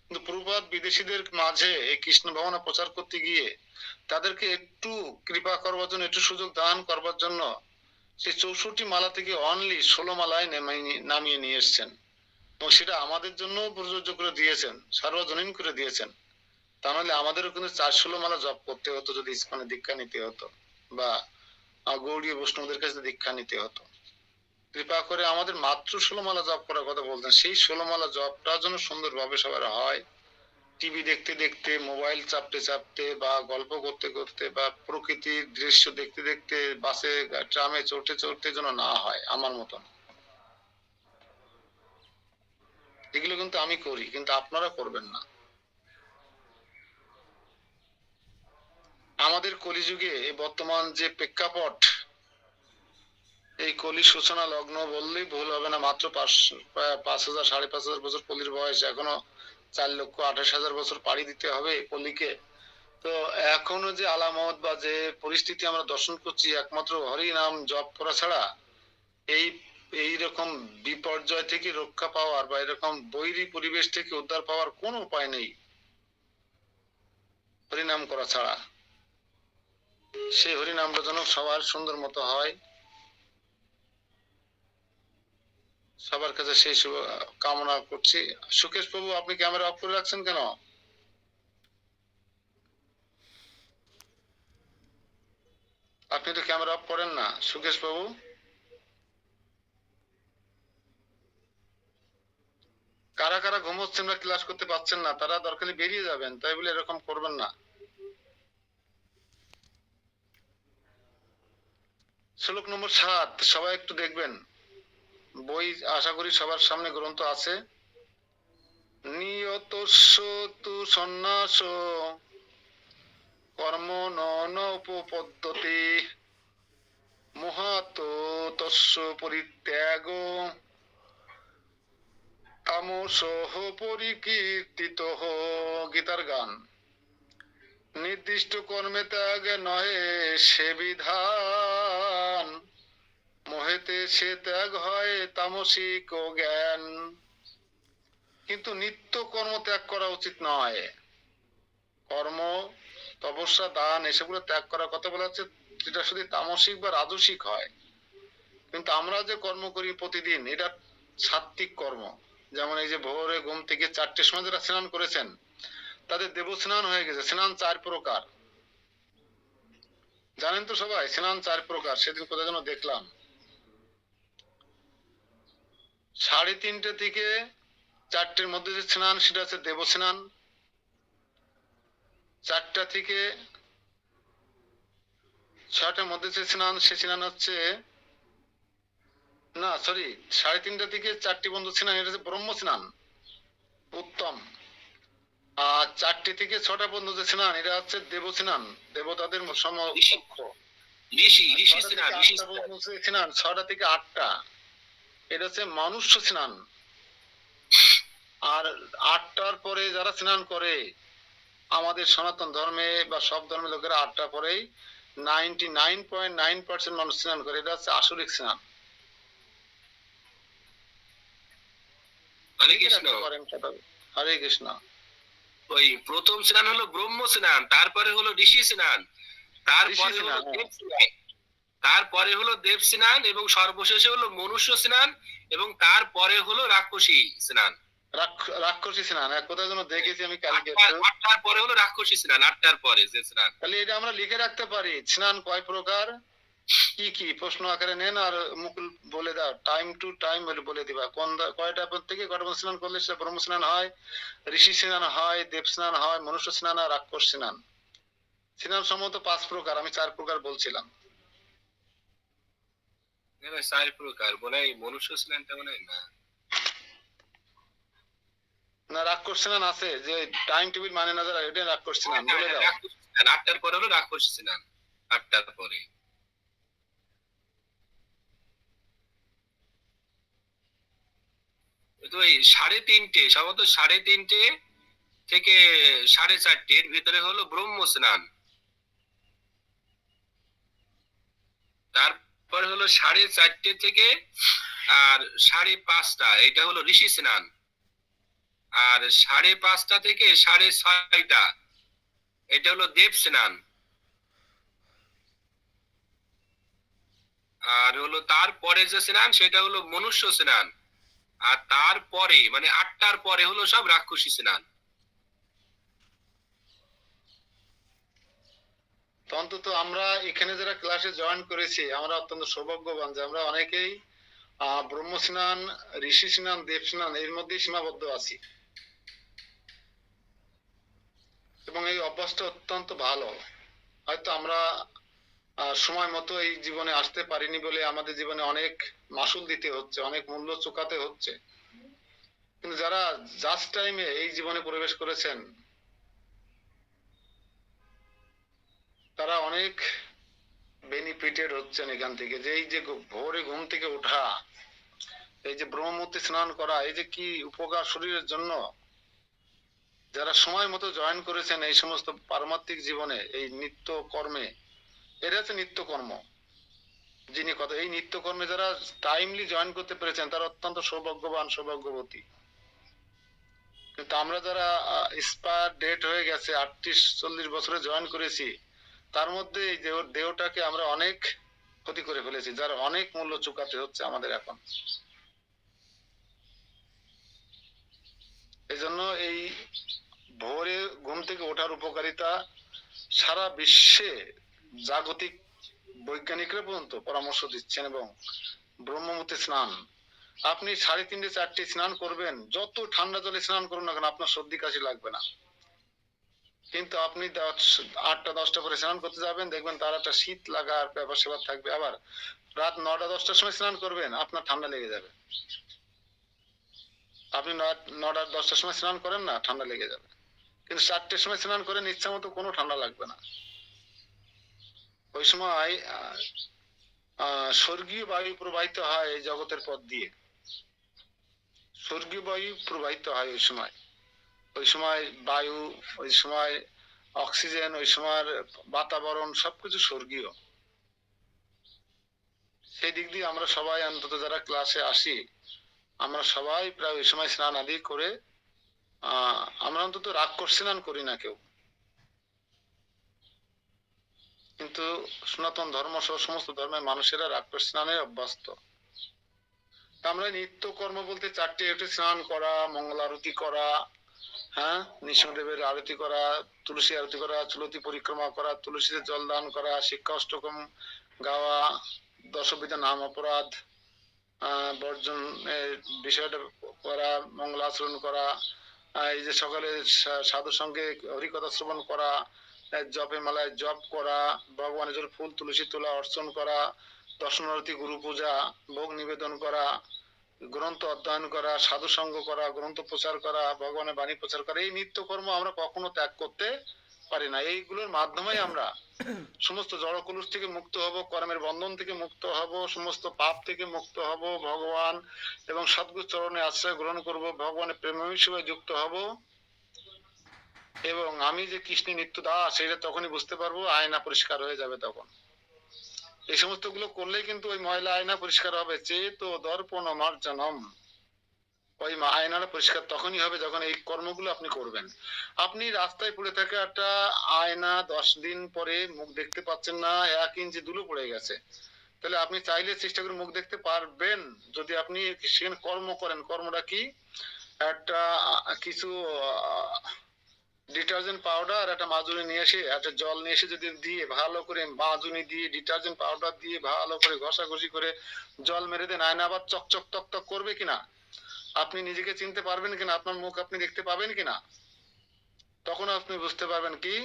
কিন্তু প্রভুপাদ বিদেশিদের মাঝে এই কৃষ্ণ ভাবনা প্রচার করতে গিয়ে তাদেরকে একটু কৃপা করবার জন্য, একটু সুযোগ দান করবার জন্য সেই 64 মালা থেকে অনলি 16 মালায় নামিয়ে নিয়ে এসছেন, এবং সেটা আমাদের জন্য প্রযোজ্য করে দিয়েছেন, সার্বজনীন করে দিয়েছেন। তা নাহলে আমাদেরও কিন্তু 416 মালা জপ করতে হতো যদি ইসকনে দীক্ষা নিতে হতো, বা গৌড়ীয় বৈষ্ণবদের কাছে দীক্ষা নিতে হতো। কৃপা করে আমাদের মাত্র 16 মালা জপ করার কথা বলতেন। সেই 16 মালা জপটা যেন সুন্দরভাবে সবার হয়। টিভি দেখতে দেখতে, মোবাইল চাপতে চাপতে, বা গল্প করতে করতে, বা প্রকৃতির দৃশ্য দেখতে দেখতে, বাসে ট্রামে চড়তে চড়তে যেন না হয় আমার মতন। এগুলো কিন্তু আমি করি, কিন্তু আপনারা করবেন না। আমাদের কলিযুগে এই বর্তমান যে প্রেক্ষাপট, এই কলি সূচনা লগ্ন বললেই ভুল হবে না। মাত্র 5,000 5,500 বছর কলির বয়স, এখনো 4,28,000 বছর পাড়ি দিতে হবে কলিকে। তো এখনো যে আলামত বা যে পরিস্থিতি আমরা দর্শন করছি, একমাত্র হরি নাম জপ করা ছাড়া এই এইরকম বিপর্যয় থেকে রক্ষা পাওয়ার বা এরকম বৈরী পরিবেশ থেকে উদ্ধার পাওয়ার কোনো উপায় নেই হরিনাম করা ছাড়া। সেই হরিনামটা যেন সবার সুন্দর মতো হয়, সবার কাছে সেই শুভ কামনা করছি। সুকেশ বাবু, আপনি ক্যামেরা অফ করে রাখছেন কেন? আপনি তো ক্যামেরা অফ করেন না সুকেশ বাবু। কারা কারা ঘুমোচ্ছেন বা ক্লাস করতে পারছেন না তারা দরকার হলে বেরিয়ে যাবেন, তাই বলে এরকম করবেন না। শ্লোক নম্বর 7 সবাই একটু দেখবেন, বই আশা করি সবার সামনে গ্রন্থ আছে। নিয়তস্য তু সন্ন্যাস কর্ম ন উপপদ্যতে মহাত তস্য পরিত্যাগ তামসঃ পরিকীর্তিতঃ। গীতার গান। নির্দিষ্ট কর্মে ত্যাগ নহে সে বিধান, মোহেতে সে ত্যাগ হয় তামসিক জ্ঞান। কিন্তু নিত্য কর্ম ত্যাগ করা উচিত নয়। কর্ম, তপস্যা, দান এসবগুলো ত্যাগ করার কথা বলা হচ্ছে, যেটা শুধু তামসিক বা রাজসিক হয়। কিন্তু আমরা যে কর্ম করি প্রতিদিন এটা সাত্বিক কর্ম। যেমন এই যে ভোরে ঘুম থেকে 4টের সময় যারা স্নান করেছেন তাদের দেব স্নান হয়ে গেছে। স্নান 4 প্রকার, জানেন তো সবাই? স্নান 4 প্রকার। সেদিন কোথায় যেন দেখলাম 3:30 থেকে 4টের মধ্যে যে স্নান সেটা হচ্ছে দেব স্নান। 4টা থেকে 6টার মধ্যে যে স্নান সে স্নান হচ্ছে, না সরি, 3:30 থেকে 4টে পর্যন্ত স্নান এটা হচ্ছে ব্রহ্ম স্নান, উত্তম। আর 4টে থেকে 6টা পর্যন্ত যে স্নান এটা হচ্ছে দেব স্নান, দেবতাদের সমকক্ষ। ঋষি ঋষি 6টা থেকে স্নান, ঋষি 8টা স্নান। পর্যন্ত যে স্নান, 6টা থেকে 8টা এটা হচ্ছে মনুষ্য স্নান। আর 8টার পরে যারা স্নান করে আমাদের সনাতন ধর্মে বা সব ধর্মের লোকেরা 8টা পরেই 99.9% মানুষ স্নান করে, এটা হচ্ছে আসরিক স্নান। হরে লিখে কৃষ্ণ। রাখতে পারেন সেটা। হরে কৃষ্ণ। ওই প্রথম স্নান হলো ব্রহ্ম স্নান, তারপরে হলো ঋষি স্নান, তারপরে ঋষি হলো স্নান, দেব স্নান, তারপরে হলো দেব স্নান, এবং সর্বশেষে হলো মনুষ্য স্নান, এবং তারপরে হলো রাক্ষসী স্নান। রাক্ষসী স্নান এক কোথায় যেন দেখেছি আমি কালকে। 8টার পরে হলো রাক্ষসী স্নান, 8টার পরে যে স্নান। তাহলে এটা আমরা লিখে রাখতে পারি, স্নান কয় প্রকার, কি কি, প্রশ্ন আকারে নেন আর মুকুল বলে দাও, টাইম টু টাইম বলে দিবা কয়টা থেকে কয়টা পর্যন্ত স্নান করলে সেটা ব্রহ্ম স্নান হয়, ঋষি স্নান হয়, দেব স্নান হয়, মনুষ্য স্নান আর রাক্ষস স্নান। স্নান সম্ভবত 5 প্রকার, আমি 4 প্রকার বলছিলাম। 4 প্রকার মনে হয়, মনুষ্য স্নানটা মনে হয় না। না রাক্ষস স্নান আছে, যে টাইম টেবিল মানে না যারা, এটা রাক্ষস স্নান বলে দাও। রাক্ষসী স্নান 8টার পরে হলো রাক্ষসী স্নান, 8টার পরে। তো এই 3:30, সম্ভবত 3:30 থেকে 4:30 ভিতরে হলো ব্রহ্ম স্নান, তারপরে হলো 4:30 থেকে আর 5:30 এটা হলো ঋষি স্নান, আর 5:30 থেকে 6:30 এটা হলো দেব স্নান, আর হলো তারপরে যে স্নান সেটা হলো মনুষ্য স্নান, আর তারপরে মানে 8টার পরে হলো সব রাক্ষসী স্নান। তো অন্তত আমরা এখানে যারা ক্লাসে জয়েন করেছি আমরা অত্যন্ত সৌভাগ্যবান যে আমরা অনেকেই ব্রহ্ম স্নান, ঋষি স্নান, দেব স্নান এর মধ্যেই সীমাবদ্ধ আছি, এবং এই অভ্যাসটা অত্যন্ত ভালো। হয়তো আমরা সময় মতো এই জীবনে আসতে পারিনি বলে আমাদের জীবনে অনেক মাসুল দিতে হচ্ছে, অনেক মূল্য চুকাতে হচ্ছে। কিন্তু যারা জাস্ট টাইমে এই জীবনে প্রবেশ করেছেন তারা অনেক বেনিফিটেড হচ্ছেন এখান থেকে। যে এই যে ভোরে ঘুম থেকে ওঠা, এই যে ব্রহ্মমূর্তি স্নান করা, এই যে কি উপকার শরীরের জন্য। যারা সময় মতো জয়েন করেছেন এই সমস্ত পারমাত্মিক জীবনে, এই নিত্য কর্মে, এটা হচ্ছে নিত্য কর্ম। যিনি কথা এই নিত্য কর্মে যারা টাইমলি জয়েন করতে পেরেছেন তারা অত্যন্ত সৌভাগ্যবান, সৌভাগ্যবতী। কিন্তু আমরা যারা এক্সপায়ার ডেট হয়ে গেছে 38-40 বছরে জয়েন করেছি, তার মধ্যে এই দেহটাকে আমরা অনেক ক্ষতি করে ফেলেছি, যার অনেক মূল্য চুকাতে হচ্ছে আমাদের এখন। এই জন্য এই ভোরে ঘুম থেকে ওঠার উপকারিতা সারা বিশ্বে জাগতিক বৈজ্ঞানিকরা পর্যন্ত পরামর্শ দিচ্ছেন, এবং ব্রহ্মমূর্তি স্নান আপনি 3:30 4টে স্নান করবেন, যত ঠান্ডা জলে স্নান করুন না কেন আপনার সর্দি কাশি লাগবে না। কিন্তু আপনি 8টা 10টা করে স্নান করতে যাবেন, দেখবেন তার একটা শীত লাগার ব্যাপার স্যাপার থাকবে। আবার রাত 9টা 10টার সময় স্নান করবেন, আপনার ঠান্ডা লেগে যাবে। আপনি 9টা 10টার সময় স্নান করেন না, ঠান্ডা লেগে যাবে। কিন্তু 4টের সময় স্নান করেন, ইচ্ছা মতো কোনো ঠান্ডা লাগবে না। ওই সময় স্বর্গীয় বায়ু প্রবাহিত হয় এই জগতের পথ দিয়ে, স্বর্গীয় বায়ু প্রবাহিত হয় ওই সময়। ওই সময় বায়ু, ওই সময় অক্সিজেন, ওই সময় বাতাবরণ সবকিছু স্বর্গীয়। সেই দিক দিয়ে আমরা সবাই অন্তত যারা ক্লাসে আসি, আমরা সবাই প্রায় ওই সময় স্নান আদি করে আমরা অন্তত রাক্ষস স্নান করি না কেউ। কিন্তু সনাতন ধর্ম সহ সমস্ত ধর্মের মানুষেরা রাক্ষস স্নানে অভ্যস্ত। আমরা নিত্য কর্ম বলতে 4টে উঠে স্নান করা, মঙ্গল আরতি করা, হ্যাঁ, নৃসিংহদেবের আরতি করা, তুলসী আরতি করা, তুলসী পরিক্রমা করা, তুলসীতে জল দান করা, শিক্ষা অষ্টকম গাওয়া, দশবিধা নাম অপরাধ বর্জনের বিষয়টা করা, মঙ্গল আচরণ করা, এই যে সকালে সাধু সঙ্গে হরিকথা শ্রবণ করা, জপে মালায় জপ করা, ভগবানের জন্য ফুল তুলসী তোলা, অর্চন করা, দর্শনারতি, গুরু পূজা, ভোগ নিবেদন করা, গ্রন্থ অধ্যয়ন করা, সাধু সঙ্গ করা, গ্রন্থ প্রচার করা, ভগবানের বাণী প্রচার করা, এই নিত্য কর্ম আমরা কখনো ত্যাগ করতে পারি না। এইগুলোর মাধ্যমে আমরা সমস্ত জড়কলুষ থেকে মুক্ত হব, কর্মের বন্ধন থেকে মুক্ত হব, সমস্ত পাপ থেকে মুক্ত হব, ভগবান এবং সদ্গুরু চরণে আশ্রয় গ্রহণ করব, ভগবানের প্রেমে যুক্ত হব। এবং আমি যে কৃষ্ণ নিত্য দাস এটা তখনই বুঝতে পারবো, আয়না পরিষ্কার হয়ে যাবে তখন। এই সমস্ত গুলো করলেই কিন্তু ওই ময়লা আয়না পরিষ্কার হবে। চেত দর্পণ মার্জনম, ওই আয়নাটা পরিষ্কার তখনই হবে যখন এই কর্মগুলো আপনি করবেন। আপনি রাস্তায় পড়ে থাকা একটা আয়না 10 দিন পরে মুখ দেখতে পাচ্ছেন না, 1 ইঞ্চি ধুলো পড়ে গেছে, তাহলে আপনি চাইলে চেষ্টা করে মুখ দেখতে পারবেন যদি আপনি সেখানে কর্ম করেন। কর্মটা কি? একটা কিছু ডিটারজেন্ট পাউডার, একটা মাজুনি নিয়ে এসে, একটা জল নিয়ে এসে যদি দিয়ে ভালো করে মাজুনি দিয়ে ডিটারজেন্ট পাউডার দিয়ে ভালো করে ঘষাঘষি করে জল মেরে দেন, আয়না আবার চকচক তকতক করবে কিনা, আপনি নিজেকে চিনতে পারবেন কিনা, আপনার মুখ আপনি দেখতে পাবেন কিনা, তখন আপনি বুঝতে পারবেন কি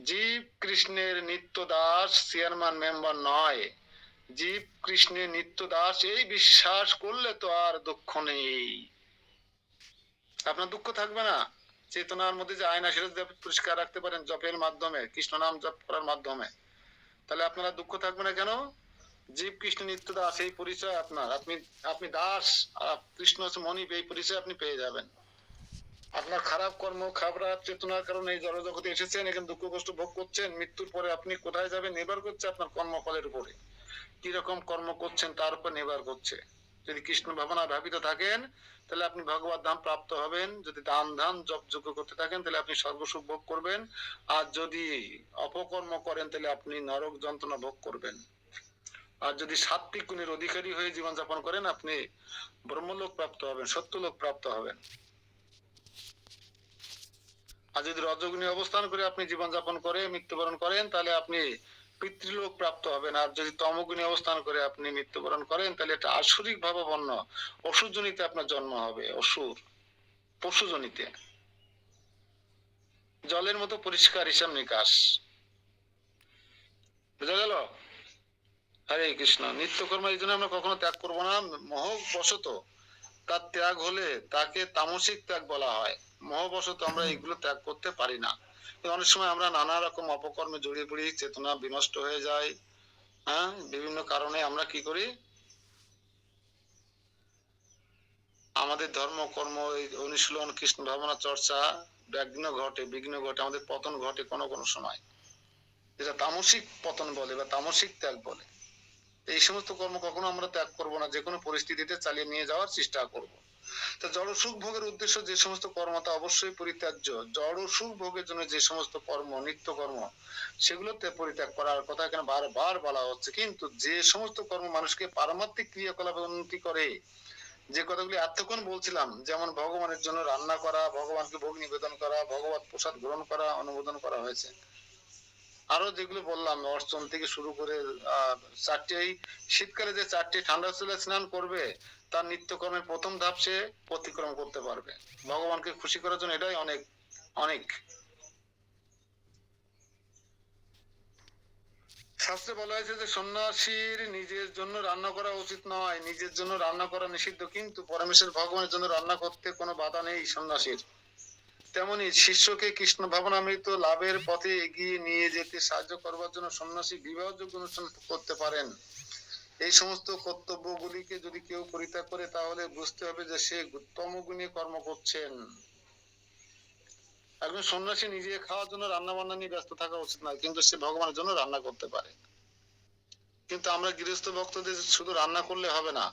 জীব কৃষ্ণের নিত্য দাস, চেয়ারম্যান মেম্বার নয়। জীব কৃষ্ণের নিত্য দাস এই বিশ্বাস করলে তো আর দুঃখ নেই, আপনার দুঃখ থাকবে না। চেতনার মধ্যে যে আয়না সেটা যদি পরিষ্কার রাখতে পারেন জপের মাধ্যমে, কৃষ্ণ নাম জপ করার মাধ্যমে, তাহলে আপনারা দুঃখ থাকবে না। কেন? জীব কৃষ্ণ নিত্য দাস এই পরিচয় আপনার, আপনি দাস আর কৃষ্ণ হচ্ছে মনিব, এই পরিচয় আপনি পেয়ে যাবেন। আপনার খারাপ কর্ম, খারাপ চেতনার কারণে এই জড়জগতে এসেছেন, এখানে দুঃখ কষ্ট ভোগ করছেন, মৃত্যুর পরে আপনি কোথায় যাবেন নির্ভর করছে আপনার কর্মফলের উপরে। কি রকম কর্ম করছেন তার উপর নির্ভর করছে। যদি কৃষ্ণ ভাবনা ভাবিত থাকেন তাহলে আপনি ভগবত ধাম প্রাপ্ত হবেন, যদি দান ধান জপ যজ্ঞ করতে থাকেন তাহলে আপনি স্বর্গসুখ ভোগ করবেন, আর যদি অপকর্ম করেন তাহলে আপনি নরক যন্ত্রণা ভোগ করবেন। আর যদি সাত্বিক গুণের অধিকারী হয়ে জীবন যাপন করেন আপনি ব্রহ্মলোক প্রাপ্ত হবেন, সত্যলোক প্রাপ্ত হবেন। আর যদি রজগুণী অবস্থান করে আপনি জীবন যাপন করে মৃত্যুবরণ করেন তাহলে আপনি পিতৃলোক প্রাপ্ত হবেন। আর যদি তমগুণী অবস্থান করে আপনি মৃত্যুবরণ করেন তাহলে এটা আসরিক ভাবাপন্ন অসুরজনিতে আপনার জন্ম হবে, অসুর পশুজনিতে। জলের মতো পরিষ্কার হিসাব নিকাশ, বুঝা গেল? হরে কৃষ্ণ। নিত্যকর্ম এই জন্য আমরা কখনো ত্যাগ করবো না, মোহবশত তার ত্যাগ হলে তাকে তামসিক ত্যাগ বলা হয়। মোহবশত আমরা এইগুলো ত্যাগ করতে পারি না। অনেক সময় আমরা নানা রকম অপকর্মে জড়িয়ে পড়ি, চেতনা বিনষ্ট হয়ে যায়। হ্যাঁ, বিভিন্ন কারণে আমরা কি করি, আমাদের ধর্ম কর্ম এই অনুশীলন কৃষ্ণ ভাবনা চর্চা বিঘ্ন ঘটে, আমাদের পতন ঘটে কোনো কোনো সময়, যেটা তামসিক পতন বলে বা তামসিক ত্যাগ বলে। এই সমস্ত কর্ম কখনো আমরা ত্যাগ করবো না, যে কোনো পরিস্থিতিতে চালিয়ে নিয়ে যাওয়ার চেষ্টা করব। তো জড় সুখ ভোগের উদ্দেশ্য যে সমস্ত কর্ম তা অবশ্যই পরিত্যাজ্য। জড় সুখ ভোগের জন্য যে সমস্ত কর্ম, নিত্য কর্ম, সেগুলোতে পরিত্যাগ করার কথা এখানে বারবার বলা হচ্ছে। কিন্তু যে সমস্ত কর্ম মানুষকে পারমাত্মিক ক্রিয়াকলাপে উন্নতি করে, যে কথাগুলি এতক্ষণ বলছিলাম, যেমন ভগবানের জন্য রান্না করা, ভগবানকে ভোগ নিবেদন করা, ভগবত প্রসাদ গ্রহণ করা, অনুমোদন করা হয়েছে। আরো যেগুলো বললাম অর্চন থেকে শুরু করে চারটি, এই শীতকালে যে চারটি ঠান্ডা জলে স্নান করবে তার নিত্যকর্মের প্রথম ধাপ সে অতিক্রম করতে পারবে। ভগবানকে খুশি করার জন্য এটাই অনেক অনেক। শাস্ত্রে বলা হয়েছে যে সন্ন্যাসীর নিজের জন্য রান্না করা উচিত নয়, নিজের জন্য রান্না করা নিষিদ্ধ, কিন্তু পরমেশ্বর ভগবানের জন্য রান্না করতে কোনো বাধা নেই সন্ন্যাসীর। তেমনি শিষ্যকে কৃষ্ণ ভাবনামৃত লাভের পথে এগিয়ে নিয়ে যেতে সাহায্য করবার জন্য সন্ন্যাসী বিবাহযোগ্য অনুষ্ঠান করতে পারেন। এই সমস্ত কর্তব্যগুলিকে যদি কেউ পরিত্যাগ করে তাহলে বুঝতে হবে যে সে তমগুণে কর্ম করছেন। একজন সন্ন্যাসী নিজে খাওয়ার জন্য রান্না বান্না নিয়ে ব্যস্ত থাকা উচিত নয়, কিন্তু সে ভগবানের জন্য রান্না করতে পারে। কিন্তু আমরা গৃহস্থ ভক্তদের শুধু রান্না করলে হবে না,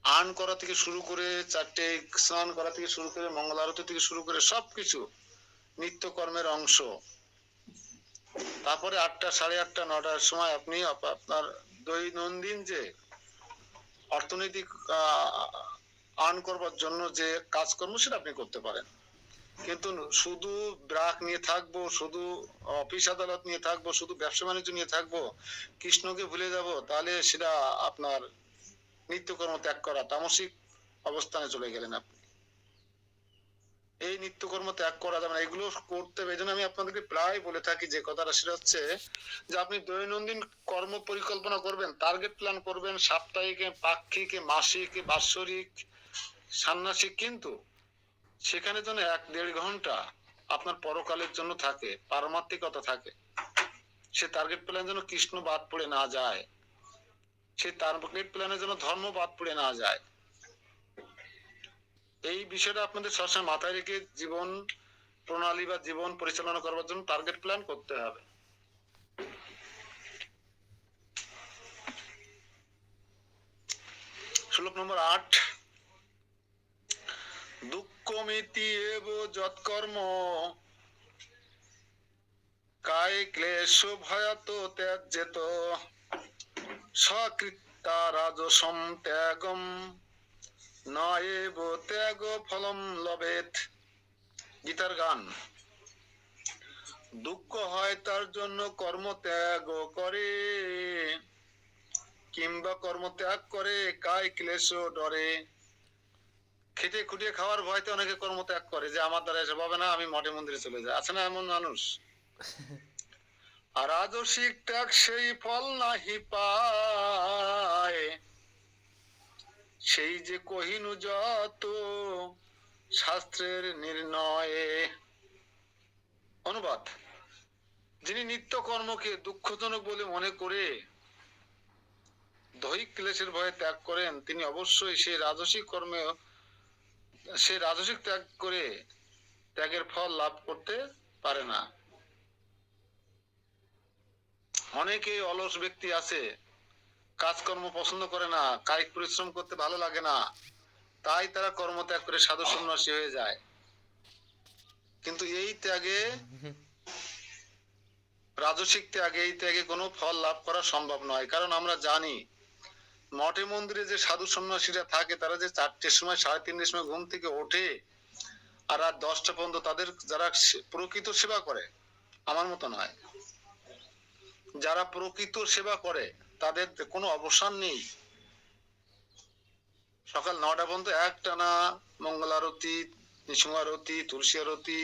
আর্ন করা থেকে শুরু করে চারটে স্নান করা থেকে শুরু করে মঙ্গল আরতি থেকে শুরু করে সবকিছু নিত্যকর্মের অংশ। তারপরে 8টা, 8:30, 9টার সময় আপনি আপনার দৈনন্দিন যে অর্থনৈতিক আর্ন করবার জন্য যে কাজকর্ম সেটা আপনি করতে পারেন। কিন্তু শুধু ব্রাক নিয়ে থাকবো, শুধু অফিস আদালত নিয়ে থাকবো, শুধু ব্যবসা বাণিজ্য নিয়ে থাকবো, কৃষ্ণকে ভুলে যাব, তাহলে সেটা আপনার নিত্যকর্ম ত্যাগ করা, তামসিক অবস্থানে চলে গেলেন আপনি। এই নিত্যকর্ম ত্যাগ করা যাবে না, এগুলো করতে হবে। এই জন্য আমি আপনাদেরকে প্রায় বলে থাকি যে কথাটা, সেটা হচ্ছে যে আপনি দৈনন্দিন কর্ম পরিকল্পনা করবেন, টার্গেট প্ল্যান করবেন, সাপ্তাহিক, পাক্ষিক, মাসিক, বাৎসরিক, ষান্মাসিক, কিন্তু সেখানে যেন 1-1.5 ঘন্টা আপনার পরকালের জন্য থাকে, পারমাত্মিকতা থাকে। সে টার্গেট প্ল্যান যেন কৃষ্ণ বাদ পড়ে না যায়, সেই টার্গেট প্ল্যানে যেন ধর্ম বাদ পড়ে না যায়। এই বিষয়টা আপনাদের সবসময় মাথায় রেখে জীবন প্রণালী বা জীবন পরিচালনা করবার জন্য টার্গেট প্ল্যান করতে হবে। শ্লোক নম্বর 8, দুঃখমিতি এব যৎকর্ম কায় ক্লেশ ভয়াত ত্যাজ্যেত সকৃত্তা রাজসম ত্যাগম না এব ত্যাগ ফলম লবেত। গীতার গান। দুঃখ হয় তার জন্য কর্ম ত্যাগ করে, কিংবা কর্ম ত্যাগ করে কায় ক্লেশ ডরে। খেটে খুঁটিয়ে খাওয়ার ভয়তে অনেকে কর্ম ত্যাগ করে, যে আমার দ্বারা এসব হবে না, আমি মঠে মন্দিরে চলে যাই। আছে না এমন মানুষ? আর রাজসিক ত্যাগ সেই ফল নাহি পায়, সেই যে কহিনু যত শাস্ত্রের নির্ণয়ে। অনুবাদ: যিনি নিত্য কর্মকে দুঃখজনক বলে মনে করে দৈহিক ক্লেশের ভয়ে ত্যাগ করেন, তিনি অবশ্যই সেই রাজসিক ত্যাগ করে ত্যাগের ফল লাভ করতে পারে না। অনেকে অলস ব্যক্তি আছে, কাজকর্ম পছন্দ করে না, কায়িক পরিশ্রম করতে ভালো লাগে না, তাই তারা কর্ম ত্যাগ করে সাধু সন্ন্যাসী হয়ে যায়। কিন্তু এই ত্যাগে, রাজসিক ত্যাগে, এই ত্যাগে কোনো ফল লাভ করা সম্ভব নয়। কারণ আমরা জানি মঠে মন্দিরে যে সাধু সন্ন্যাসীরা থাকে, তারা যে 4টের সময়, 3:30-এর সময় ঘুম থেকে ওঠে আর রাত 10টা পর্যন্ত তাদের যারা প্রকৃত সেবা করে, আমার মতো নয়, যারা প্রকৃত সেবা করে তাদের কোনো অবসান নেই। সকাল 9টা পর্যন্ত একটানা মঙ্গল আরতি, নৃসিংহ আরতি, তুলসী আরতি,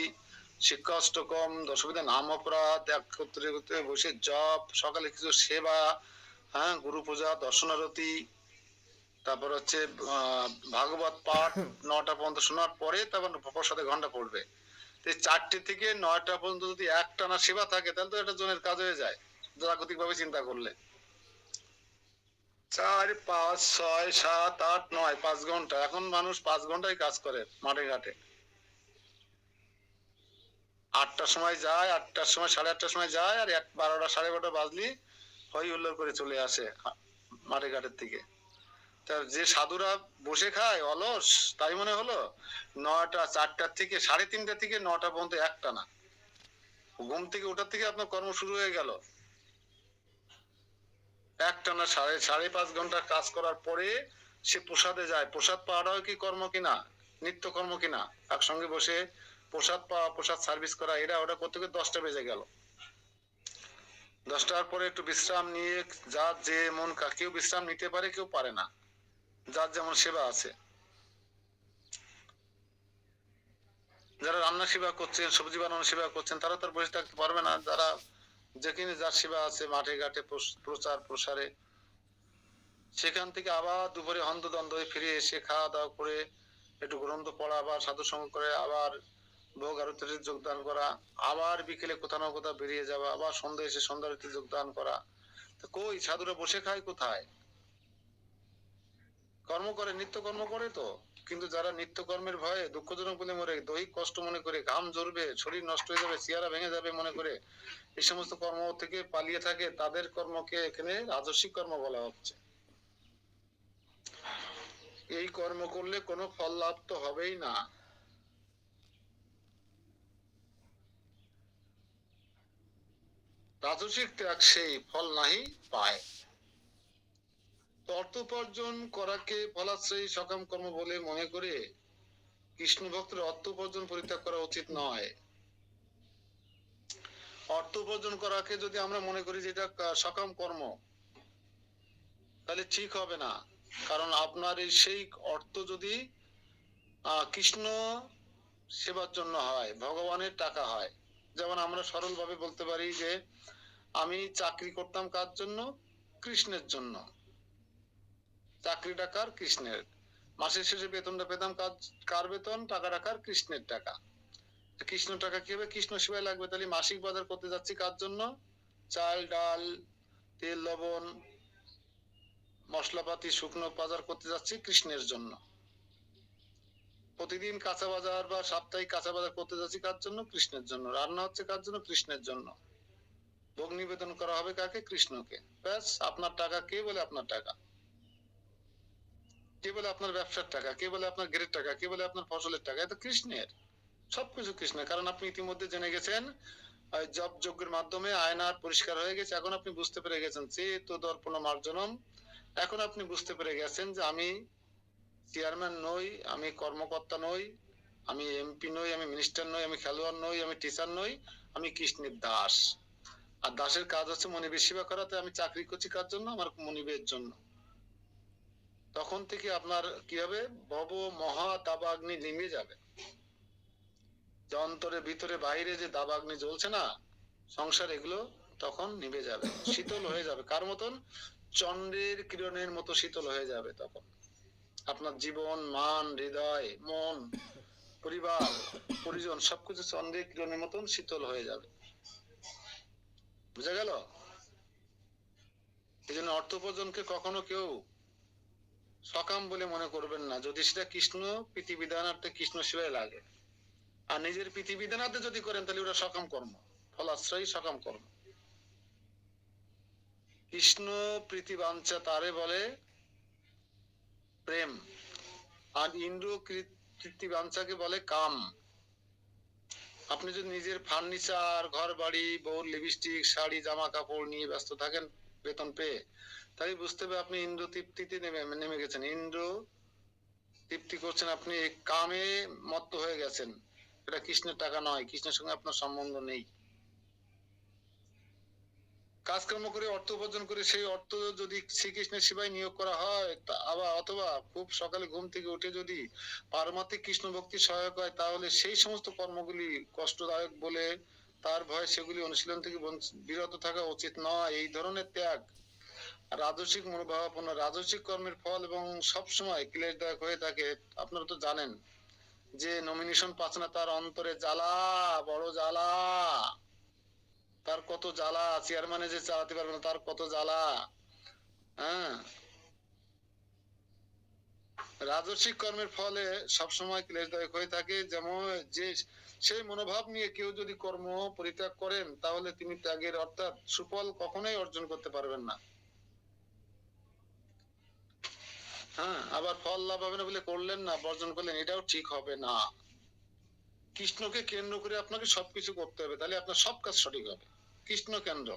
শিক্ষা অষ্টকম, দশবিধা নাম অপরাধ, একত্রে বসে জপ, সকালে কিছু সেবা, হ্যাঁ, গুরু পূজা, দর্শন আরতি, তারপর হচ্ছে ভাগবত পাঠ 9টা পর্যন্ত শোনার পরে তারপর প্রসাদে ঘন্টা পড়বে। 4টে থেকে 9টা পর্যন্ত যদি একটানা সেবা থাকে, তাহলে তো এটা জনের কাজ হয়ে যায় জাগতিক ভাবে চিন্তা করলে। 4, 5, 6, 7, 8, 9, 5 ঘন্টা। এখন মানুষ 5 ঘন্টায় কাজ করে মাঠে ঘাটে। 8টার সময় যায়, 8টার সময়, 8:30টার সময় যায়, আর 12টা, 12:30 বাজলি হই হুল্লোড় করে চলে আসে মাঠে ঘাটের থেকে। যে সাধুরা বসে খায় অলস, তাই মনে হলো 9টা, 4টা থেকে 3:30 থেকে 9টা পর্যন্ত একটানা ঘুম থেকে ওঠার থেকে আপনার কর্ম শুরু হয়ে গেল। একটানা 5.5 ঘন্টা কাজ করার পরে সে প্রসাদে যায়। প্রসাদ পাওয়াটাও কি কর্ম কিনা, নিত্য কর্ম কিনা? একসঙ্গে বসে প্রসাদ পাওয়া, প্রসাদ সার্ভিস করা, ওটা করতে করতে 10টা বেজে গেল। 10টার পরে একটু বিশ্রাম নিয়ে, যার যে মন কেউ বিশ্রাম নিতে পারে, কেউ পারে না, যার যেমন সেবা আছে। যারা রান্না সেবা করছেন, সবজি বানানোর সেবা করছেন, তারা তো আর বসে থাকতে পারবে না। যারা যেখানে যার সেবা আছে, মাঠে ঘাটে প্রচার প্রসারে, সেখান থেকে আবার দুপুরে হন্তদন্ত হয়ে ফিরে এসে খাওয়া দাওয়া করে একটু গ্রন্থ পড়া, আবার সাধু সঙ্গ করে, আবার ভোগ আরতিতে যোগদান করা, আবার বিকেলে কোথাও না কোথাও বেরিয়ে যাওয়া, আবার সন্ধ্যা এসে সন্ধ্যা আরতিতে যোগদান করা। তো কই সাধুরা বসে খায় কোথায়? কর্ম করে, নিত্য কর্ম করে তো। কিন্তু যারা নিত্য কর্মের ভয়ে দুঃখজনক বলে মরে, দৈহিক কষ্ট মনে করে, ঘাম ঝরবে, শরীর নষ্ট হয়ে যাবে, চেহারা ভেঙে যাবে মনে করে এই সমস্ত কর্ম থেকে পালিয়ে থাকে, তাদের কর্মকে এখানে রাজস্বিক কর্ম বলা হচ্ছে। এই কর্ম করলে কোনো ফল লাভ তো হবেই না। রাজস্বিক ত্যাগ সেই ফল নাহি পায়। অর্থ উপার্জন করাকে ফলাশ্রয়ী সকাম কর্ম বলে মনে করে কৃষ্ণ ভক্তের অর্থ উপার্জন পরিত্যাগ করা উচিত নয়। অর্থ উপার্জন করাকে যদি আমরা মনে করি যে এটা সকাম কর্ম, তাহলে ঠিক হবে না। কারণ আপনার এই সেই অর্থ যদি কৃষ্ণ সেবার জন্য হয়, ভগবানের টাকা হয়, যেমন আমরা সরল ভাবে বলতে পারি যে আমি চাকরি করতাম কার জন্য? কৃষ্ণের জন্য। চাকরিটা কার? কৃষ্ণের। মাসের শেষে বেতনটা পেতাম কার বেতন? টাকাটা কার? কৃষ্ণের টাকা। কৃষ্ণ টাকা কি হবে? কৃষ্ণ সেবায় লাগবে। তাহলে মাসিক বাজার করতে যাচ্ছি কার জন্য? চাল ডাল তেল লবণ মশলাপাতি শুকনো বাজার করতে যাচ্ছি কৃষ্ণের জন্য। প্রতিদিন কাঁচা বাজার বা সাপ্তাহিক কাঁচা বাজার করতে যাচ্ছি কার জন্য? কৃষ্ণের জন্য। রান্না হচ্ছে কার জন্য? কৃষ্ণের জন্য। ভোগ নিবেদন করা হবে কাকে? কৃষ্ণকে। ব্যাস। আপনার টাকা কে বলে আপনার টাকা? কে বলে আপনার ব্যবসার টাকা? কে বলে আপনার ঘেরের টাকা? কে বলে আপনার ফসলের টাকা? এটা কৃষ্ণের। সবকিছু কৃষ্ণের। কারণ আপনি ইতিমধ্যে জেনে গেছেন, জপ যজ্ঞের মাধ্যমে আয়নার পরিষ্কার হয়ে গেছে। এখন আপনি বুঝতে পেরে গেছেন চেত দর্পণ মার্জনম। এখন আপনি বুঝতে পেরে গেছেন যে আমি চেয়ারম্যান নই, আমি কর্মকর্তা নই, আমি এমপি নই, আমি মিনিস্টার নই, আমি খেলোয়াড় নই, আমি টিচার নই, আমি কৃষ্ণের দাস। আর দাসের কাজ হচ্ছে মনিবের সেবা করাতে। আমি চাকরি করছি কার জন্য? আমার মনিবের জন্য। তখন থেকে আপনার কি হবে? ভব মহা দাবাগ্নি নিমে যাবে। যে অন্তরে ভিতরে বাইরে যে দাবাগ্নি জ্বলছে না সংসার, এগুলো তখন নিভে যাবে, শীতল হয়ে যাবে। কার মতন? চন্দ্রের কিরণের মতো শীতল হয়ে যাবে তখন আপনার জীবন, মান, হৃদয়, মন, পরিবার, পরিজন সবকিছু চন্দ্রের কিরণের মতন শীতল হয়ে যাবে। বুঝা গেল? এই জন্য অর্থ উপার্জনকে কখনো কেউ সকাম বলে মনে করবেন না, যদি সেটা কৃষ্ণ প্রীতিবিধানার্থে কৃষ্ণ সেবায় লাগে। আর নিজের প্রীতিবিধানার্থে যদি করেন তাহলে ওটা সকাম কর্ম, ফলাশ্রয়ী সকাম কর্ম। কৃষ্ণ প্রীতি বাঞ্ছা তারে বলে প্রেম, আর ইন্দ্র কৃতি বাঞ্ছাকে বলে কাম। আপনি যদি নিজের ফার্নিচার, ঘর বাড়ি, বউ, লিপস্টিক, শাড়ি, জামা কাপড় নিয়ে ব্যস্ত থাকেন বেতন পেয়ে, তাই বুঝতে হবে আপনি ইন্দ্র তৃপ্তিতে নেমে গেছেন। ইন্দ্র তৃপ্তি করছেন, আপনি কামে মত্ত হয়ে গেছেন। এটা কৃষ্ণের টাকা নয়, কৃষ্ণের সঙ্গে আপনার সম্বন্ধ নেই। কাজকর্ম করে অর্থ উপার্জন করে সেই অর্থ যদি শ্রীকৃষ্ণের সেবায় নিয়োগ করা হয়, আবার অথবা খুব সকালে ঘুম থেকে উঠে যদি পারমাত্মিক কৃষ্ণ ভক্তি সহায়ক হয়, তাহলে সেই সমস্ত কর্মগুলি কষ্টদায়ক বলে তার ভয় সেগুলি অনুশীলন থেকে বিরত থাকা উচিত নয়। এই ধরনের ত্যাগ রাজস্বিক মনোভাবাপন্ন রাজস্বিক কর্মের ফল এবং সবসময় ক্লেশদায়ক হয়ে থাকে। আপনারা তো জানেন যে নমিনেশন পাচ্ছে না, তার অন্তরে জ্বালা, বড় জ্বালা। তার কত জ্বালা, চেয়ারম্যানে যে চালাতে পারবে না তার কত জ্বালা। হ্যাঁ, রাজস্বিক কর্মের ফলে সবসময় ক্লেশদায়ক হয়ে থাকে। যেমন যে সেই মনোভাব নিয়ে কেউ যদি কর্ম পরিত্যাগ করেন, তাহলে তিনি ত্যাগের অর্থাৎ সুফল কখনোই অর্জন করতে পারবেন না। হ্যাঁ, আবার ফল লাভ হবে না বলে করলেন না, বর্জন করলেন, এটাও ঠিক হবে না। কৃষ্ণকে কেন্দ্র করে আপনাকে সবকিছু করতে হবে, তাহলে আপনার সব কাজ সঠিক হবে। কৃষ্ণ কেন্দ্র।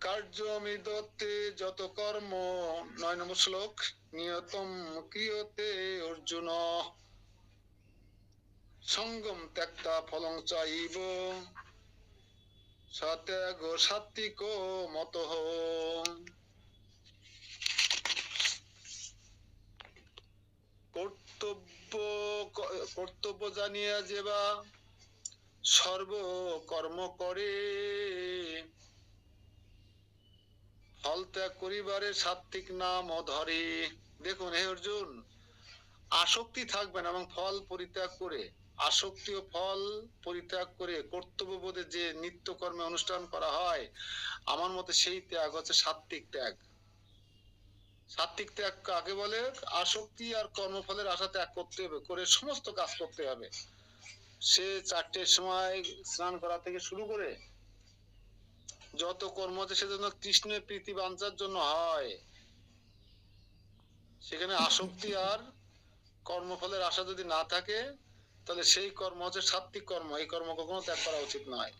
কার্য মিদতে যত কর্ম, 9 নম্বর শ্লোক, নিয়তম ক্রিয়তে অর্জুন। সঙ্গম ত্যক্তা ফলং চাইব সত্যাগ সাত্বিক মতঃ। কর্তব্য কর্তব্য জানিয়া যেবা সর্ব কর্ম করে, ফল ত্যাগ করিবারে সাত্বিক নাম ধরে। দেখুন হে অর্জুন, আসক্তি থাকবে না এবং ফল পরিত্যাগ করে, আসক্তি ও ফল পরিত্যাগ করে কর্তব্যবোধে যে নিত্য কর্মে অনুষ্ঠান করা হয়, আমার মতে সেই ত্যাগ হচ্ছে সাত্বিক ত্যাগ। সাত্বিক ত্যাগ কাকে বলে? আসক্তি আর কর্মফলের আশা ত্যাগ করতে হবে, করে সমস্ত কাজ করতে হবে। সে 4টের সময় স্নান করা থেকে শুরু করে যত কর্ম আছে সেজন্য কৃষ্ণের প্রীতি বাঞ্ছার জন্য হয়। সেখানে আসক্তি আর কর্মফলের আশা যদি না থাকে, তাহলে সেই কর্ম হচ্ছে সাত্বিক কর্ম। এই কর্ম কখনো ত্যাগ করা উচিত নয়।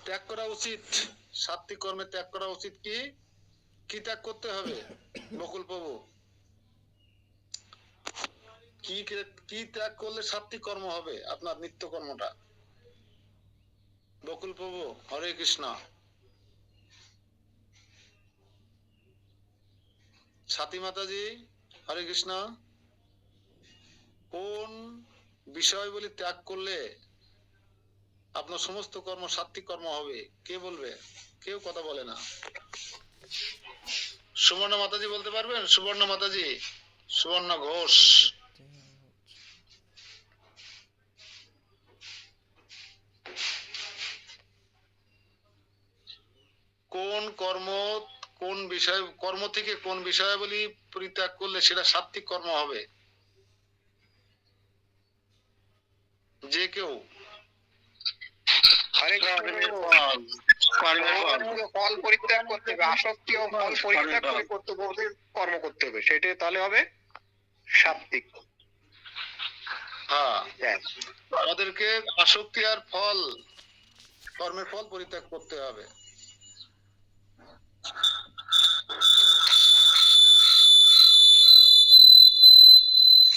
ত্যাগ করা উচিত, সাত্বিক কর্মে ত্যাগ করা উচিত। কি কি ত্যাগ করতে হবে বকুল প্রভু? কি কি ত্যাগ করলে সাত্বিক কর্ম হবে আপনার নিত্য কর্মটা? বকুল প্রভু, হরে কৃষ্ণ। সাথী মাতাজি, হরে কৃষ্ণ। কোন বিষয় বলি ত্যাগ করলে আপনার সমস্ত কর্ম সাত্বিক কর্ম হবে? কে বলবে? কেউ কথা বলে না। সুবর্ণ মাতাজি বলতে পারবেন? সুবর্ণ মাতাজি, সুবর্ণ ঘোষ। কোন কর্ম, কোন বিষয়, কর্ম থেকে কোন বিষয়াবলী পরিত্যাগ করলে সেটা সাত্বিক কর্ম হবে? যে কেউ? ফল পরিত্যাগ করতে হবে, আসক্তি ও ফল পরিত্যাগ করে কর্তব্য কর্ম করতে হবে, সেটাই তাহলে হবে সাত্বিক। হ্যাঁ, আমাদেরকে আসক্তি আর ফল, কর্মের ফল পরিত্যাগ করতে হবে।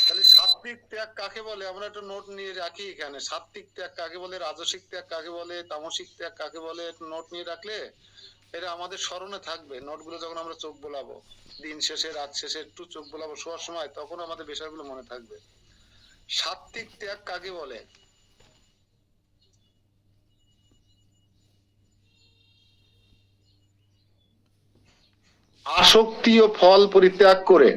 তাহলে সাত্বিক ত্যাগ কাকে বলে? আমরা একটা নোট নিয়ে রাখি এখানে। সাত্বিক ত্যাগ কাকে বলে, রাজসিক ত্যাগ কাকে বলে, তামসিক ত্যাগ কাকে বলে, নোট নিয়ে রাখলে এটা আমাদের স্মরণে থাকবে। নোটগুলো যখন আমরা চোখ বোলাবো, দিন শেষে রাত শেষে একটু চোখ বোলাবো শোয়ার সময়, তখন আমাদের বিষয়গুলো মনে থাকবে। সাত্বিক ত্যাগ কাকে বলে? আসক্তি ও ফল পরিত্যাগ করে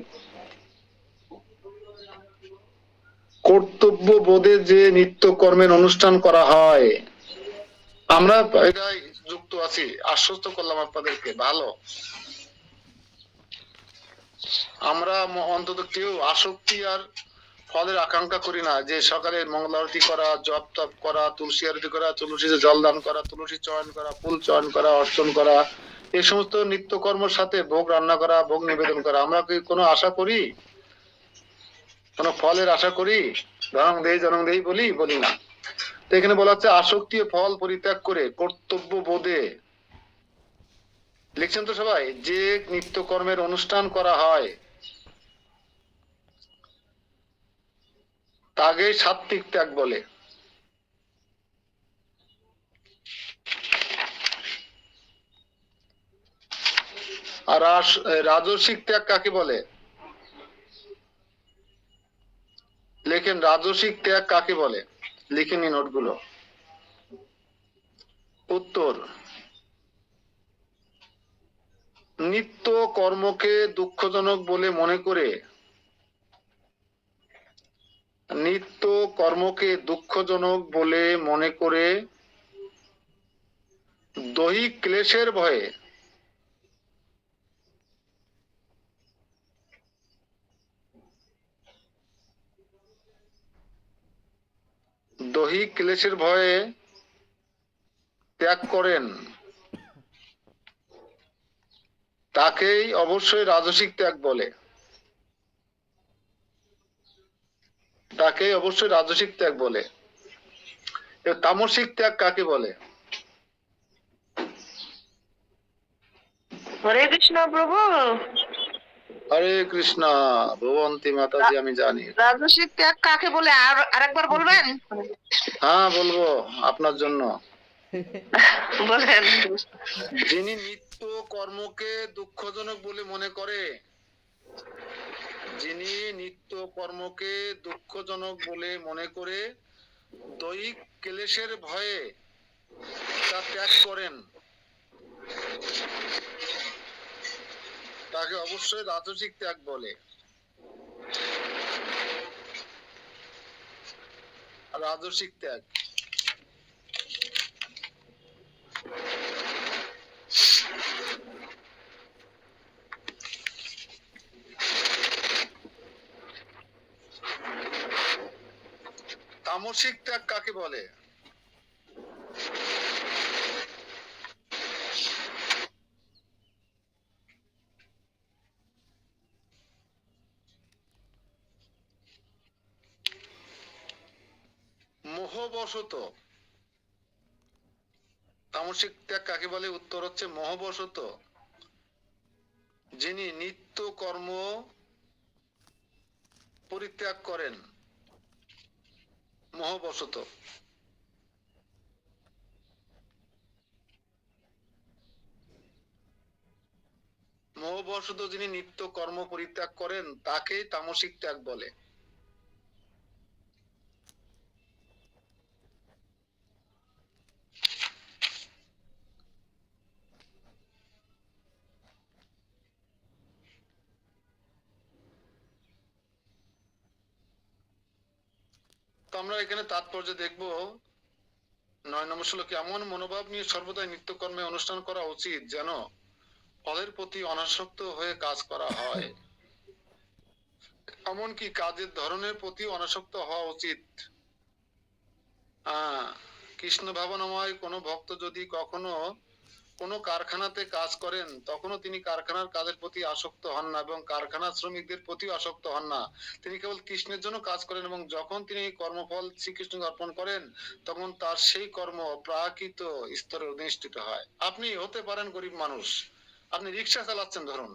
কর্তব্য বোধে যে নিত্য কর্মের অনুষ্ঠান করা হয়। আমরা এটাই যুক্ত আছি, আশ্বস্ত করলাম আপনাদেরকে। ভালো, আমরা অন্তত কেউ আসক্তি আর ফলের আকাঙ্ক্ষা করি না, যে সকালে মঙ্গল আরতি করা, জপ তপ করা, তুলসী আরতি করা, তুলসীতে জল দান করা, তুলসী চয়ন করা, ফুল চয়ন করা, অর্চন করা, এই সমস্ত নিত্য কর্মের সাথে ভোগ রান্না করা, ভোগ নিবেদন করা। আমরা কি কোনো আশা করি? কোনো ফলের আশা করি? জনং দেই বলি? বলি না। তো এখানে বলা হচ্ছে আসক্তি ও ফল পরিত্যাগ করে কর্তব্য বোধে, লিখছেন তো সবাই, যে নিত্য কর্মের অনুষ্ঠান করা হয় তাকে সাত্বিক ত্যাগ বলে। আর রাজসিক ত্যাগ কাকে বলে? লেখেন, রাজসিক ত্যাগ কাকে বলে? লিখে নিন নোটগুলো। উত্তর, নিত্য কর্মকে দুঃখজনক বলে মনে করে, নিত্য কর্মকে দুঃখজনক বলে মনে করে দৈহিক ক্লেশের ভয়ে, দৈহিক ক্লেশের ভয়ে ত্যাগ করেন, তাকেই অবশ্যই রাজসিক ত্যাগ বলে। তাকেই অবশ্যই রাজসিক ত্যাগ বলে। তামসিক ত্যাগ কাকে বলে? হরে কৃষ্ণ প্রভু। হরে কৃষ্ণ। ভগবন্তী মাতাজি, আমি জানি। রাজস্বিক ত্যাগ কাকে বলে আর আরেকবার বলবেন? হ্যাঁ, বলবো আপনার জন্য। বলেন। যিনি নিত্য কর্মকে দুঃখজনক বলে মনে করে, যিনি নিত্য কর্মকে দুঃখজনক বলে মনে করে দৈহিক ক্লেশের ভয়ে তা ত্যাগ করেন, তাকে অবশ্যই রাজসিক ত্যাগ বলে। রাজসিক ত্যাগ। তামসিক ত্যাগ কাকে বলে? মোহবশত। তামসিক ত্যাগ কাকে বলে? উত্তর হচ্ছে মোহবশত। যিনি নিত্য কর্ম পরিত্যাগ করেন মোহবশত। মোহবশত যিনি নিত্য কর্ম পরিত্যাগ করেন তাকেই তামসিক ত্যাগ বলে। তো আমরা এখানে তাৎপর্য দেখবো 9 নম্বর শ্লোকে, এমন মনোভাব নিয়ে সর্বদাই নিত্যকর্মে অনুষ্ঠান করা উচিত যেন ফলের প্রতি অনাসক্ত হয়ে কাজ করা হয়। এমনকি কাজের ধরনের প্রতি অনাসক্ত হওয়া উচিত। কৃষ্ণ ভাবনাময় কোনো ভক্ত যদি কখনো কোনো কারখানাতে কাজ করেন তখনও তিনি কারখানার কাজের প্রতি আসক্ত হন না এবং কারখানার শ্রমিকদের প্রতিও আসক্ত হন না। তিনি কেবল কৃষ্ণের জন্য কাজ করেন এবং যখন তিনি কর্মফল শ্রীকৃষ্ণকে অর্পণ করেন তখন তার সেই কর্ম প্রাকৃত স্তরে অধিষ্ঠিত হয়। আপনি হতে পারেন গরিব মানুষ, আপনি রিক্সা চালাচ্ছেন ধরুন,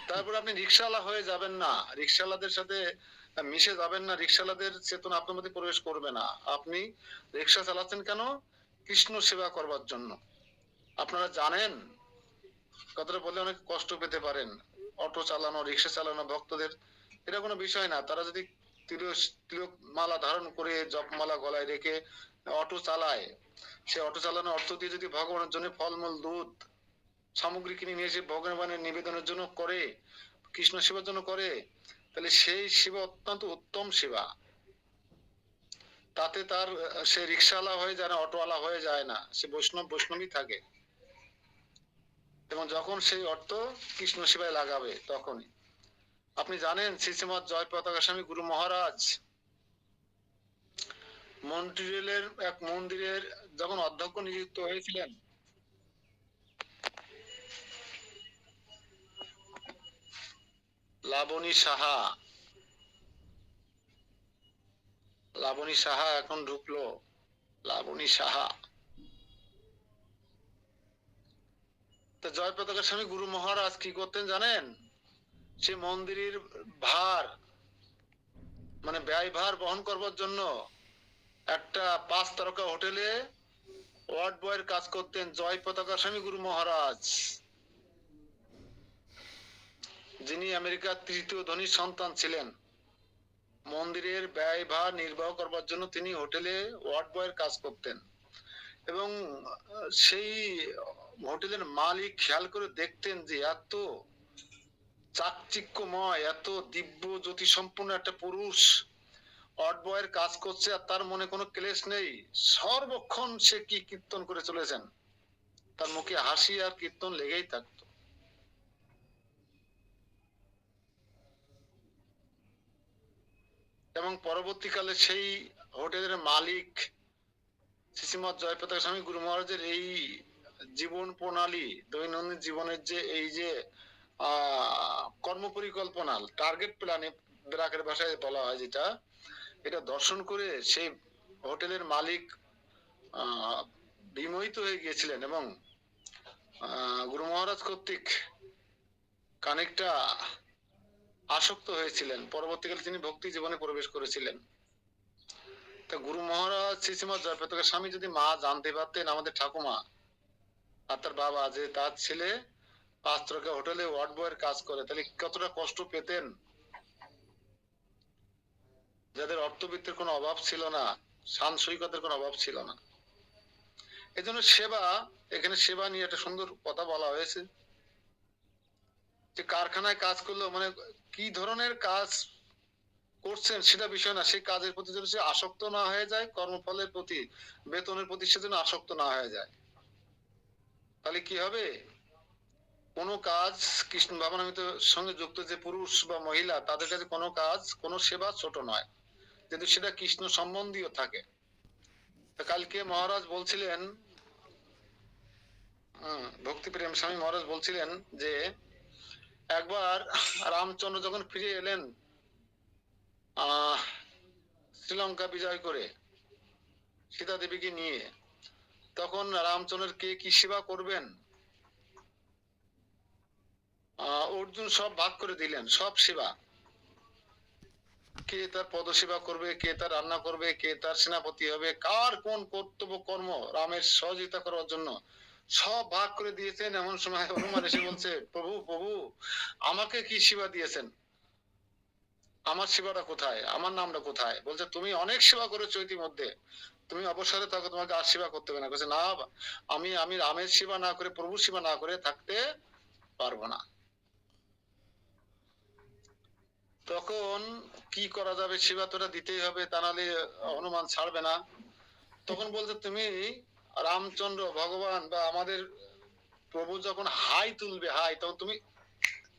তারপর আপনি রিক্সাওয়ালা হয়ে যাবেন না, রিক্সাওয়ালাদের সাথে মিশে যাবেন না, রিক্সাওয়ালাদের চেতনা আপনার মধ্যে প্রবেশ করবে না। আপনি রিক্সা চালাচ্ছেন কেন? কৃষ্ণ সেবা করবার জন্য। আপনারা জানেন, কথাটা বললে অনেক কষ্ট পেতে পারেন, অটো চালানো, রিক্সা চালানো ভক্তদের এটা কোনো বিষয় না। তারা যদি তিলক মালা ধারণ করে জপমালা গলায় রেখে অটো চালায়, সে অটো চালানোর অর্থ দিয়ে যদি ভগবানের জন্য ফলমূল, দুধ সামগ্রী কিনে নিয়ে এসে ভগবানের নিবেদনের জন্য করে, কৃষ্ণ সেবার জন্য করে, তাহলে সেই সেবা অত্যন্ত উত্তম সেবা। তাতে তার সে রিক্সাওয়ালা হয়ে যায় না, অটোওয়ালা হয়ে যায় না, সে বৈষ্ণবই থাকে। এবং যখন সেই অর্থ কৃষ্ণ সেবায় লাগাবে তখনই। আপনি জানেন শ্রীশ্রীমৎ জয় পতাকা স্বামী গুরু মহারাজ মন্ট্রিয়েলের এক মন্দিরের যখন অধ্যক্ষ নিযুক্ত হয়েছিলেন, লাবণী সাহা, লাবণী সাহা এখন ঢুকলো, লাবণী সাহা। তো জয় পতাকা স্বামী গুরু মহারাজ কি করতেন জানেন? সে মন্দিরের ভার মানে ব্যয়ভার বহন করবার জন্য একটা 5 তারকা হোটেলে ওয়ার্ড বয়ের কাজ করতেন জয় পতাকা স্বামী গুরু মহারাজ, যিনি আমেরিকার 3য় ধনী সন্তান ছিলেন। মন্দিরের ব্যয়ভার নির্বাহ করবার জন্য তিনি হোটেলে ওয়ার্ড বয়ের কাজ করতেন এবং সেই হোটেলের মালিক খেয়াল করে দেখতেন যে এত চাকচিক্যময়, এত দিব্য জ্যোতি সম্পন্ন একটা পুরুষ ওয়ার্ড বয়ের কাজ করছে আর তার মনে কোনো ক্লেশ নেই, সর্বক্ষণ সে কি কীর্তন করে চলেছেন, তার মুখে হাসি আর কীর্তন লেগেই থাকতো। এবং পরবর্তীকালে সেই হোটেলের মালিক শ্রীমৎ জয় পতাকা স্বামী গুরু মহারাজের এই জীবন প্রণালী, দৈনন্দিন জীবনের যে এই যে কর্ম পরিকল্পনা, টার্গেট প্ল্যানে ব্রাকের ভাষায় বলা হয় যেটা, এটা দর্শন করে সেই হোটেলের মালিক বিমোহিত হয়ে গিয়েছিলেন এবং গুরু মহারাজ কর্তৃক খানিকটা আসক্ত হয়েছিলেন, পরবর্তীকালে তিনি ভক্তি জীবনে প্রবেশ করেছিলেন। তা গুরু মহারাজ শ্রীশ্রীমৎ জয়প্রতাপের স্বামী যদি মা জানতে পারতেন, আমাদের ঠাকুমা আর তার বাবা, যে তার ছেলে 5 তারকা হোটেলে ওয়ার্ড বয়ের কাজ করে, তাহলে কতটা কষ্ট পেতেন। যাদের অর্থবিত্তের কোনো অভাব ছিল না, সাংসয়িকতার কোনো অভাব ছিল না। এই জন্য সেবা, এখানে সেবা নিয়ে একটা সুন্দর কথা বলা হয়েছে, যে কারখানায় কাজ করলেও মানে কি ধরনের কাজ করছেন সেটা বিষয় না, সেই কাজের প্রতি যদি সে আসক্ত না হয়ে যায়, কর্মফলের প্রতি, বেতনের প্রতি সে যেন আসক্ত না হয়ে যায়, তাহলে কি হবে? কোনো কাজ কৃষ্ণ ভাবনামৃত সঙ্গে যুক্ত যে পুরুষ বা মহিলা, তাদের কাছে কোনো কাজ, কোনো সেবা ছোট নয়, যদি সেটা কৃষ্ণ সম্বন্ধীয় থাকে। কালকে মহারাজ বলছিলেন, ভক্তি প্রেম স্বামী মহারাজ বলছিলেন যে একবার রামচন্দ্র যখন ফিরে এলেন শ্রীলঙ্কা বিজয় করে সীতা দেবীকে নিয়ে, তখন রামচন্দ্রের কে কি সেবা করবেন অর্জুন সব ভাগ করে দিলেন, সব সেবা। কে তার পদ সেবা করবে, কে তার রান্না করবে, কে তার সেনাপতি হবে, কার কোন কর্তব্য কর্ম রামের সহযোগিতা করার জন্য সব ভাগ করে দিয়েছেন। এমন সময় হনুমান এসে বলছে, প্রভু প্রভু আমাকে কি সেবা দিয়েছেন, আমার সেবাটা কোথায়, আমার নামটা কোথায়? বলছে তুমি অনেক সেবা করেছো ইতিমধ্যে, তুমি অবসরে থাকো, তোমাকে আর সেবা করতে হবে না। বলছে না, আমি আমি রামের সেবা না করে, প্রভুর সেবা না করে থাকতে পারবো না। তখন কি করা যাবে, সেবা তোরা দিতেই হবে, তা নাহলে হনুমান ছাড়বে না। তখন বলছে তুমি রামচন্দ্র ভগবান বা আমাদের প্রভু যখন হাই তুলবে, হাই, তখন তুমি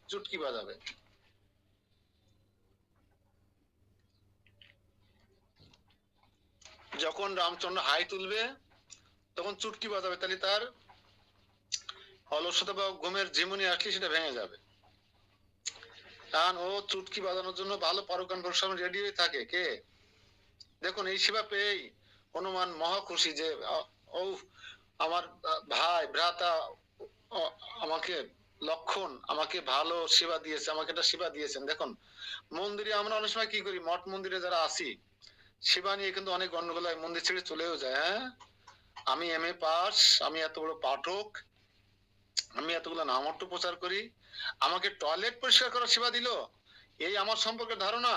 চুটকি বাজাবে। যখন রামচন্দ্র হাই তুলবে তখন চুটকি বাজাবে, তাহলে তার অলসতা বা ঘুমের ঝিমুনি আসলে সেটা ভেঙে যাবে। কারণ ও চুটকি বাজানোর জন্য ভালো পারুকান পরিশ্রম রেডি হয়ে থাকে। কে? দেখুন এই সেবা পেয়েই হনুমান মহা খুশি, যে ও আমার ভাই ভ্রাতা আমাকে লক্ষণ আমাকে ভালো সেবা দিয়েছে, আমাকে একটা সেবা দিয়েছেন। দেখুন মন্দিরে আমরা অনেক সময় কি করি, মঠ মন্দিরে যারা আসি, সেবা নিয়ে কিন্তু অনেক গন্ডগোল হয়, মন্দির ছেড়ে চলেও যায়। হ্যাঁ, আমি MA পাস, আমি এত বড় পাঠক, আমি এতগুলো নামর্থ প্রচার করি, আমাকে টয়লেট পরিষ্কার করার সেবা দিল, এই আমার সম্পর্কে ধারণা,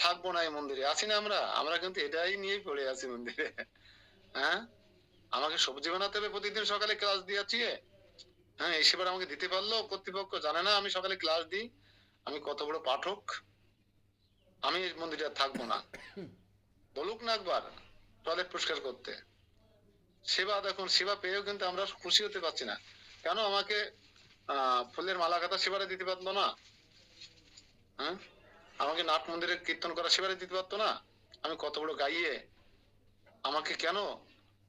থাকবো না এই মন্দিরে। আছি না আমরা, আমরা কিন্তু এটাই নিয়েই পড়ে আছি মন্দিরে। হ্যাঁ, আমাকে সবজি বানাতে হবে প্রতিদিন সকালে ক্লাস দিয়েছি, হ্যাঁ এই সেবার আমাকে দিতে পারলো কর্তৃপক্ষ, জানে না আমি সকালে ক্লাস দিই, আমি কত বড় পাঠক, আমি এই মন্দিরে থাকবো না। বলুক না একবার টয়লেট পরিষ্কার করতে। সেবা দেখুন, সেবা পেয়েও কিন্তু আমরা খুশি হতে পারছি না। কেন আমাকে ফুলের মালা গাঁথা সেবারে দিতে পারলো না? হ্যাঁ, আমাকে নাট মন্দিরে কীর্তন করা সেবারে দিতে পারতো না? আমি কত বড় গাইয়ে আমাকে কেন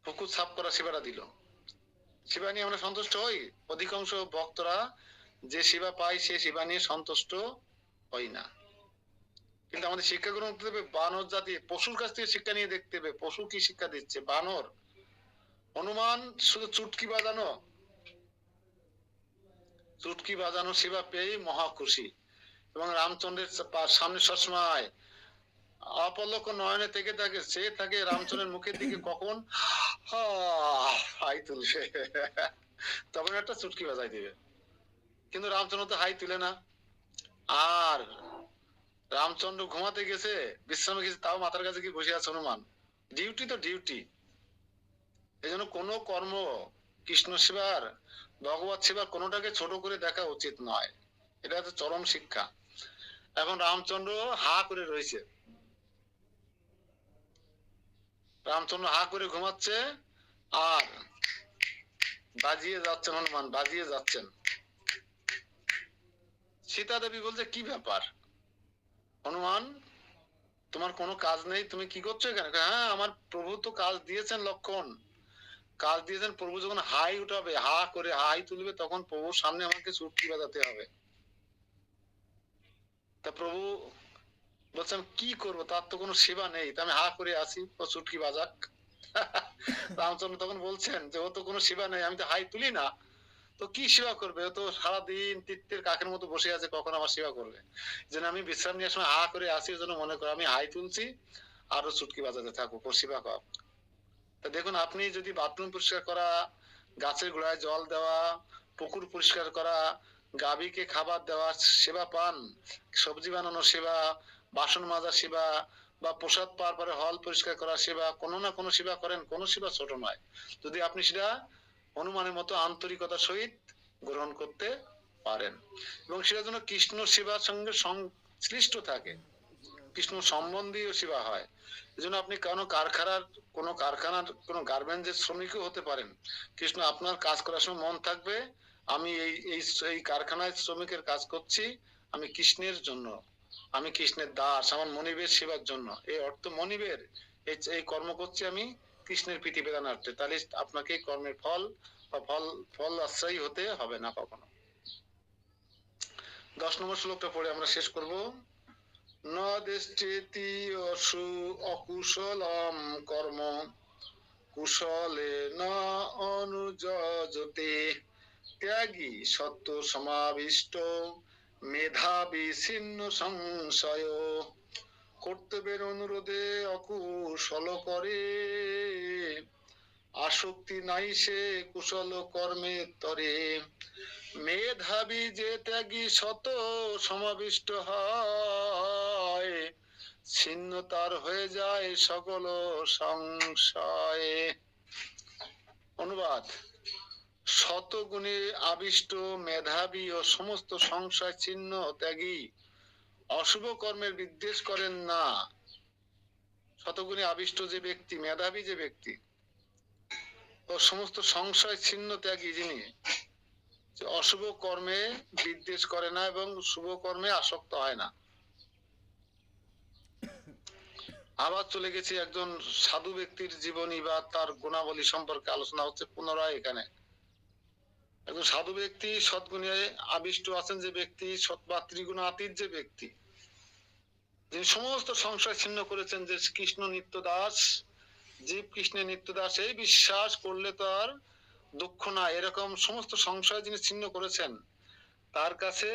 পুকুর সাফ করা সেবাটা দিল? সেবা নিয়ে আমরা সন্তুষ্ট হই? অধিকাংশ ভক্তরা যে সেবা পায় সে সেবা নিয়ে সন্তুষ্ট হই না। কিন্তু আমাদের শিক্ষা গ্রহণ করতে হবে বানর জাতি, পশুর কাছ থেকে শিক্ষা নিয়ে দেখতে হবে পশু কি শিক্ষা দিচ্ছে। বানর, হনুমান শুধু চুটকি বাজানো, চুটকি বাজানো সেবা পেয়ে মহা খুশি, এবং রামচন্দ্রের সামনে সবসময় অপলক নয়নে থেকে থাকে, সে থাকে রামচন্দ্রের মুখের দিকে কখন হাই তুলবে, তখন একটা চুটকি বাজাই দিবে। কিন্তু রামচন্দ্র তো হাই তুলে না। আর রামচন্দ্র ঘুমাতে গেছে, বিশ্রামে গেছে, তাও মাথার কাছে কি বসে আছে হনুমান। ডিউটি তো ডিউটি। এই জন্য কোনো কর্ম, কৃষ্ণ সেবার, ভগবত সেবার কোনোটাকে ছোট করে দেখা উচিত নয়। এটা হচ্ছে চরম শিক্ষা। এখন রামচন্দ্র হা করে রয়েছে, রামচন্দ্র হা করে ঘুমাচ্ছে, আর বাজিয়ে যাচ্ছেন হনুমান, বাজিয়ে যাচ্ছেন। সীতা দেবী বলছে কি ব্যাপার হনুমান, তোমার কোনো কাজ নেই, তুমি কি করছো এখানে? হ্যাঁ, আমার প্রভু তো কাজ দিয়েছেন, লক্ষণ কাজ দিয়েছেন। প্রভু যখন হাই উঠাবে, হা করে হাই তুলবে, তখন প্রভুর সামনে আমাকে চুটকি বাজাতে হবে। তা প্রভু বলছেন কি করবো, তার তো কোনো সেবা নেই, তা আমি হা করে আসি, ও চুটকি বাজাক। রামচন্দ্র তখন বলছেন যে ও তো কোনো সেবা নেই, আমি তো হাই তুলি না, তো কি সেবা করবে? ও তো সারাদিন তিত্তের কাকের মতো বসে আছে, কখন আমার সেবা করবে? যেন আমি বিশ্রাম নেওয়ার সময় হা করে আসি, ওই জন্য মনে করো আমি হাই তুলছি, আরো চুটকি বাজাতে থাকুক, ও সেবা কর। তা দেখুন, আপনি যদি বাথরুম পরিষ্কার করা, গাছের গোড়ায় জল দেওয়া, পুকুর পরিষ্কার করা, গাভীকে খাবার দেওয়া সেবা পান, সবজি বানানোর সেবা, বাসন মাজা সেবা, বা প্রসাদ পাওয়ার পরে হল পরিষ্কার করা সেবা, কোনো না কোনো সেবা করেন, কোনো সেবা ছোট নয়, যদি আপনি সেটা হনুমানের মতো আন্তরিকতার সহিত গ্রহণ করতে পারেন, এবং সেটা যেন কৃষ্ণ সেবার সঙ্গে সংশ্লিষ্ট থাকে, কৃষ্ণ সম্বন্ধীয় সেবা হয়। এই জন্য আপনি কোনো কারখানার কোনো গার্মেন্টসের শ্রমিকও হতে পারেন। কৃষ্ণ আপনার কাজ করার সময় মন থাকবে, আমি এই এই এই কারখানায় শ্রমিকের কাজ করছি, আমি কৃষ্ণের জন্য, আমি কৃষ্ণের দাস, আমার মনিবের সেবার জন্য, এই অর্থ মনিবের এই কর্ম করছি আমি কৃষ্ণের প্রীতি বেদনার্থে, তাহলে আপনাকে এই কর্মের ফল বা ফল আশ্রয়ী হতে হবে না কখনো। 10 নম্বর শ্লোকটা পড়ে আমরা শেষ করব। ন দেষ্টেতি অকুশলম কর্ম কুশলে ন অনুযজতে ত্যাগী সত্য সমাবিষ্ট মেধাবী ছিন্ন সংশয় কর্তব্যের অনুরোধে অকুশল করে আসক্তি নাই সে কুশল কর্মের তরে মেধাবী যে ত্যাগী শত সমাবিষ্ট হয় ছিন্ন তার হয়ে যায় সকল সংশয়। অনুবাদ: শতগুণে আবিষ্ট মেধাবী ও সমস্ত সংশয় ছিন্ন ত্যাগী অশুভ কর্মের বিদ্বেষ করেন না। শতগুণে আবিষ্ট যে ব্যক্তি, মেধাবী যে ব্যক্তি ও সমস্ত সংশয় ছিন্ন ত্যাগী, যিনি অশুভ কর্মে বিদ্বেষ করে না এবং শুভ কর্মে আসক্ত হয় না। আবার চলে গেছি একজন সাধু ব্যক্তির জীবনী বা তার গুণাবলী সম্পর্কে আলোচনা হচ্ছে পুনরায় এখানে। একজন সাধু ব্যক্তি, সৎগুণে আবিষ্ট আছেন যে ব্যক্তি, সৎ বা ত্রিগুণাতীত যে ব্যক্তি, যিনি সমস্ত সংশয় ছিন্ন করেছেন যে কৃষ্ণ নিত্য দাস, জীব কৃষ্ণের নিত্য দাস, এই বিশ্বাস করলে তো আর দুঃখ না, এরকম সমস্ত সংশয় যিনি ছিন্ন করেছেন, তার কাছে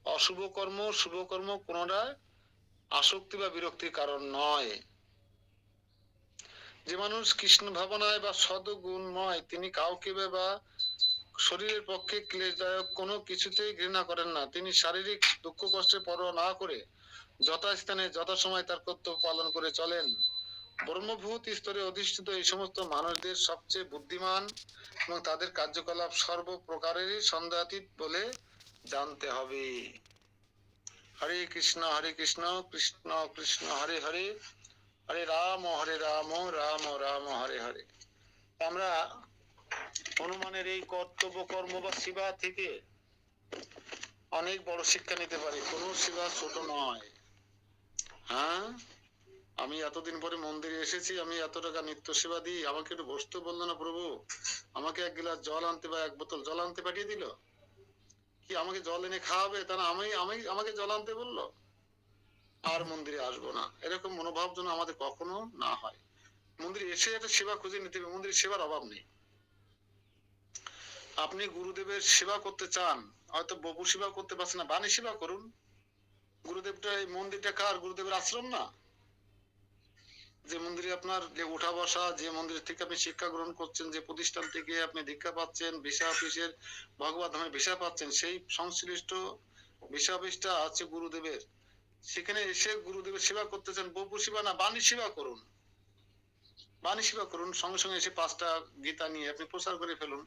অশুভ কর্ম শুভ কর্ম কোনটা আসক্তি বা বিরক্তির কারণ নয়। যে মানুষ কৃষ্ণ ভাবনায় বা সদ্গুণময়, তিনি কাউকে বা শরীরের পক্ষে ক্লেশদায়ক কোনো কিছুতেই ঘৃণা করেন না। তিনি শারীরিক দুঃখ কষ্টের পরোয়া না করে যথাস্থানে যথাসময় তার কর্তব্য পালন করে চলেন। ব্রহ্মভূত স্তরে অধিষ্ঠিত এই সমস্ত মানুষদের সবচেয়ে বুদ্ধিমান এবং তাদের কার্যকলাপ সর্বপ্রকারেরই সন্দেহাতীত বলে জানতে হবে। হরে কৃষ্ণ কৃষ্ণ কৃষ্ণ হরে হরে, হরে রাম রাম রাম হরে হরে। আমরা হনুমানের এই কর্তব্য কর্ম বা সেবা থেকে অনেক বড় শিক্ষা নিতে পারি, কোনো সেবা ছোট নয়। হ্যাঁ, আমি এতদিন পরে মন্দিরে এসেছি, আমি এত টাকা নিত্য সেবা দিই, আমাকে একটু বসতে বললো না প্রভু, আমাকে এক গ্লাস জল আনতে বা এক বোতল জল আনতে পাঠিয়ে দিল, কি আমাকে জল এনে খাওয়াবে, তারা আমাকে জল আনতে বললো, আর মন্দিরে আসবো না, এরকম মনোভাব যেন আমাদের কখনো না হয়। মন্দিরে এসে একটা সেবা খুঁজে নিতে হবে, মন্দিরে সেবার অভাব নেই। আপনি গুরুদেবের সেবা করতে চান, হয়তো বপু সেবা করতে পারছেন না, বাণী সেবা করুন। গুরুদেবটা, এই মন্দিরটা কার? গুরুদেবের আশ্রম না? যে মন্দিরে আপনার যে উঠা বসা, যে মন্দির থেকে আপনি শিক্ষা গ্রহণ করছেন, যে প্রতিষ্ঠান থেকে আপনি দীক্ষা পাচ্ছেন, ভিসা অফিসের ভগবত ধামে ভিসা পাচ্ছেন, সেই সংশ্লিষ্ট ভিসা অফিসটা আছে গুরুদেবের। সেখানে এসে গুরুদেবের সেবা করতেছেন, বপু সেবা না, বাণী সেবা করুন। বাণী সেবা করুন, সঙ্গে সঙ্গে এসে 5টা গীতা নিয়ে আপনি প্রচার করে ফেলুন।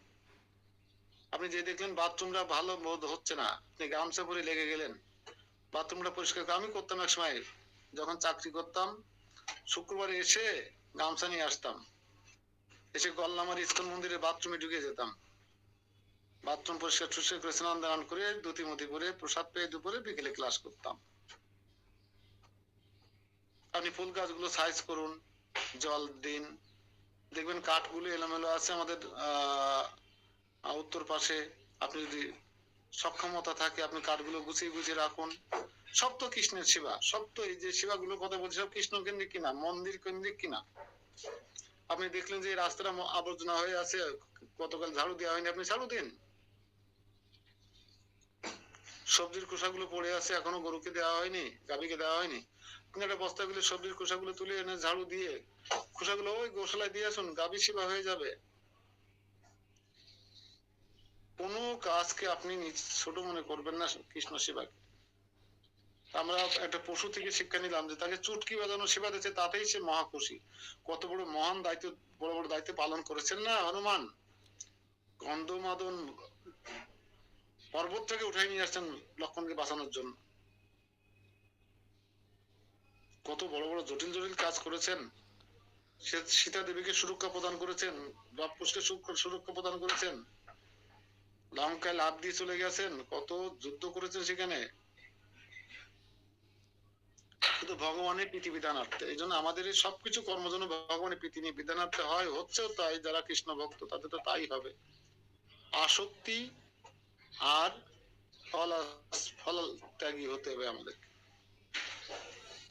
আপনি যে দেখলেন বাথরুমটা ভালো বোধ হচ্ছে না, আপনি গামছা পরে লেগে গেলেন, বাথরুমটা পরিষ্কার আমি করতাম এক সময় যখন চাকরি করতাম, শুক্রবারে এসে গামছা নিয়ে আসতাম, এসে গল্লামার ইস্কন মন্দিরের বাথরুমে ঢুকে যেতাম, বাথরুম পরিষ্কার টুষ্কার করে স্নান দান করে ধুতি মুতি পরে প্রসাদ পেয়ে দুপুরে বিকেলে ক্লাস করতাম। আপনি ফুল গাছগুলো সাইজ করুন, জল দিন, দেখবেন কাঠগুলো এলোমেলো আছে আমাদের উত্তর পাশে। আপনি যদি সক্ষমতা থাকে আপনি কাঠগুলো গুছিয়ে গুছিয়ে রাখুন। সব তো কৃষ্ণের সেবা, সব তো এই যে সেবাগুলোর কথা বলছি সব কৃষ্ণ কেন্দ্রিক কিনা, মন্দির কেন্দ্রিক কিনা। আপনি দেখলেন যে রাস্তাটা আবর্জনা হয়ে আছে, গতকাল ঝাড়ু দেওয়া হয়নি, আপনি ঝাড়ু দিন। সবজির খোসাগুলো পড়ে আছে, এখনো গরুকে দেওয়া হয়নি, গাভীকে দেওয়া হয়নি। আপনি একটা বস্তাগুলো সবজির খোসাগুলো তুলে এনে ঝাড়ু দিয়ে খোসাগুলো ওই গোশালায় দিয়ে আসুন, গাভী সেবা হয়ে যাবে। কোনো কাজকে আপনি ছোট মনে করবেন না কৃষ্ণ সেবাকে। আমরা একটা পশু থেকে শিক্ষা নিলাম যে তাকে চুটকি বাজানো সেবা দিচ্ছে, তাতেই সে মহা খুশি। কত বড় মহান দায়িত্ব, বড় বড় দায়িত্ব পালন করেছেন না হনুমান। গন্ধমাদন পর্বত থেকে উঠাই নিয়ে আসছেন লক্ষণকে বাঁচানোর জন্য। কত বড় বড় জটিল জটিল কাজ করেছেন। সীতা দেবীকে সুরক্ষা প্রদান করেছেন, লবকুশকে সুরক্ষা প্রদান করেছেন, লঙ্কায় লাভ দিয়ে চলে গেছেন, কত যুদ্ধ করেছেন সেখানে। শুধু ভগবানের প্রীতি বিধানার্থে। এই জন্য আমাদের এই সবকিছু কর্ম যেন ভগবানের প্রীতি নিয়ে বিধানার্থে হয়, হচ্ছেও তাই। যারা কৃষ্ণ ভক্ত তাদের তো তাই হবে। আসক্তি আর ফল ত্যাগী হতে হবে আমাদের।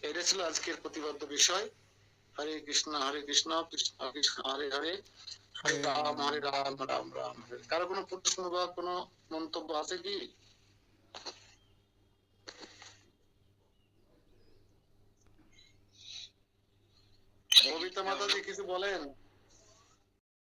এটা ছিল আজকের প্রতিপাদ্য বিষয়। হরে কৃষ্ণ কৃষ্ণ কৃষ্ণ হরে হরে, হরে রাম রাম রাম হরে। কারো কোনো প্রশ্ন বা কোনো মন্তব্য আছে কি? কবিতা মাতাজি কিছু বলেন।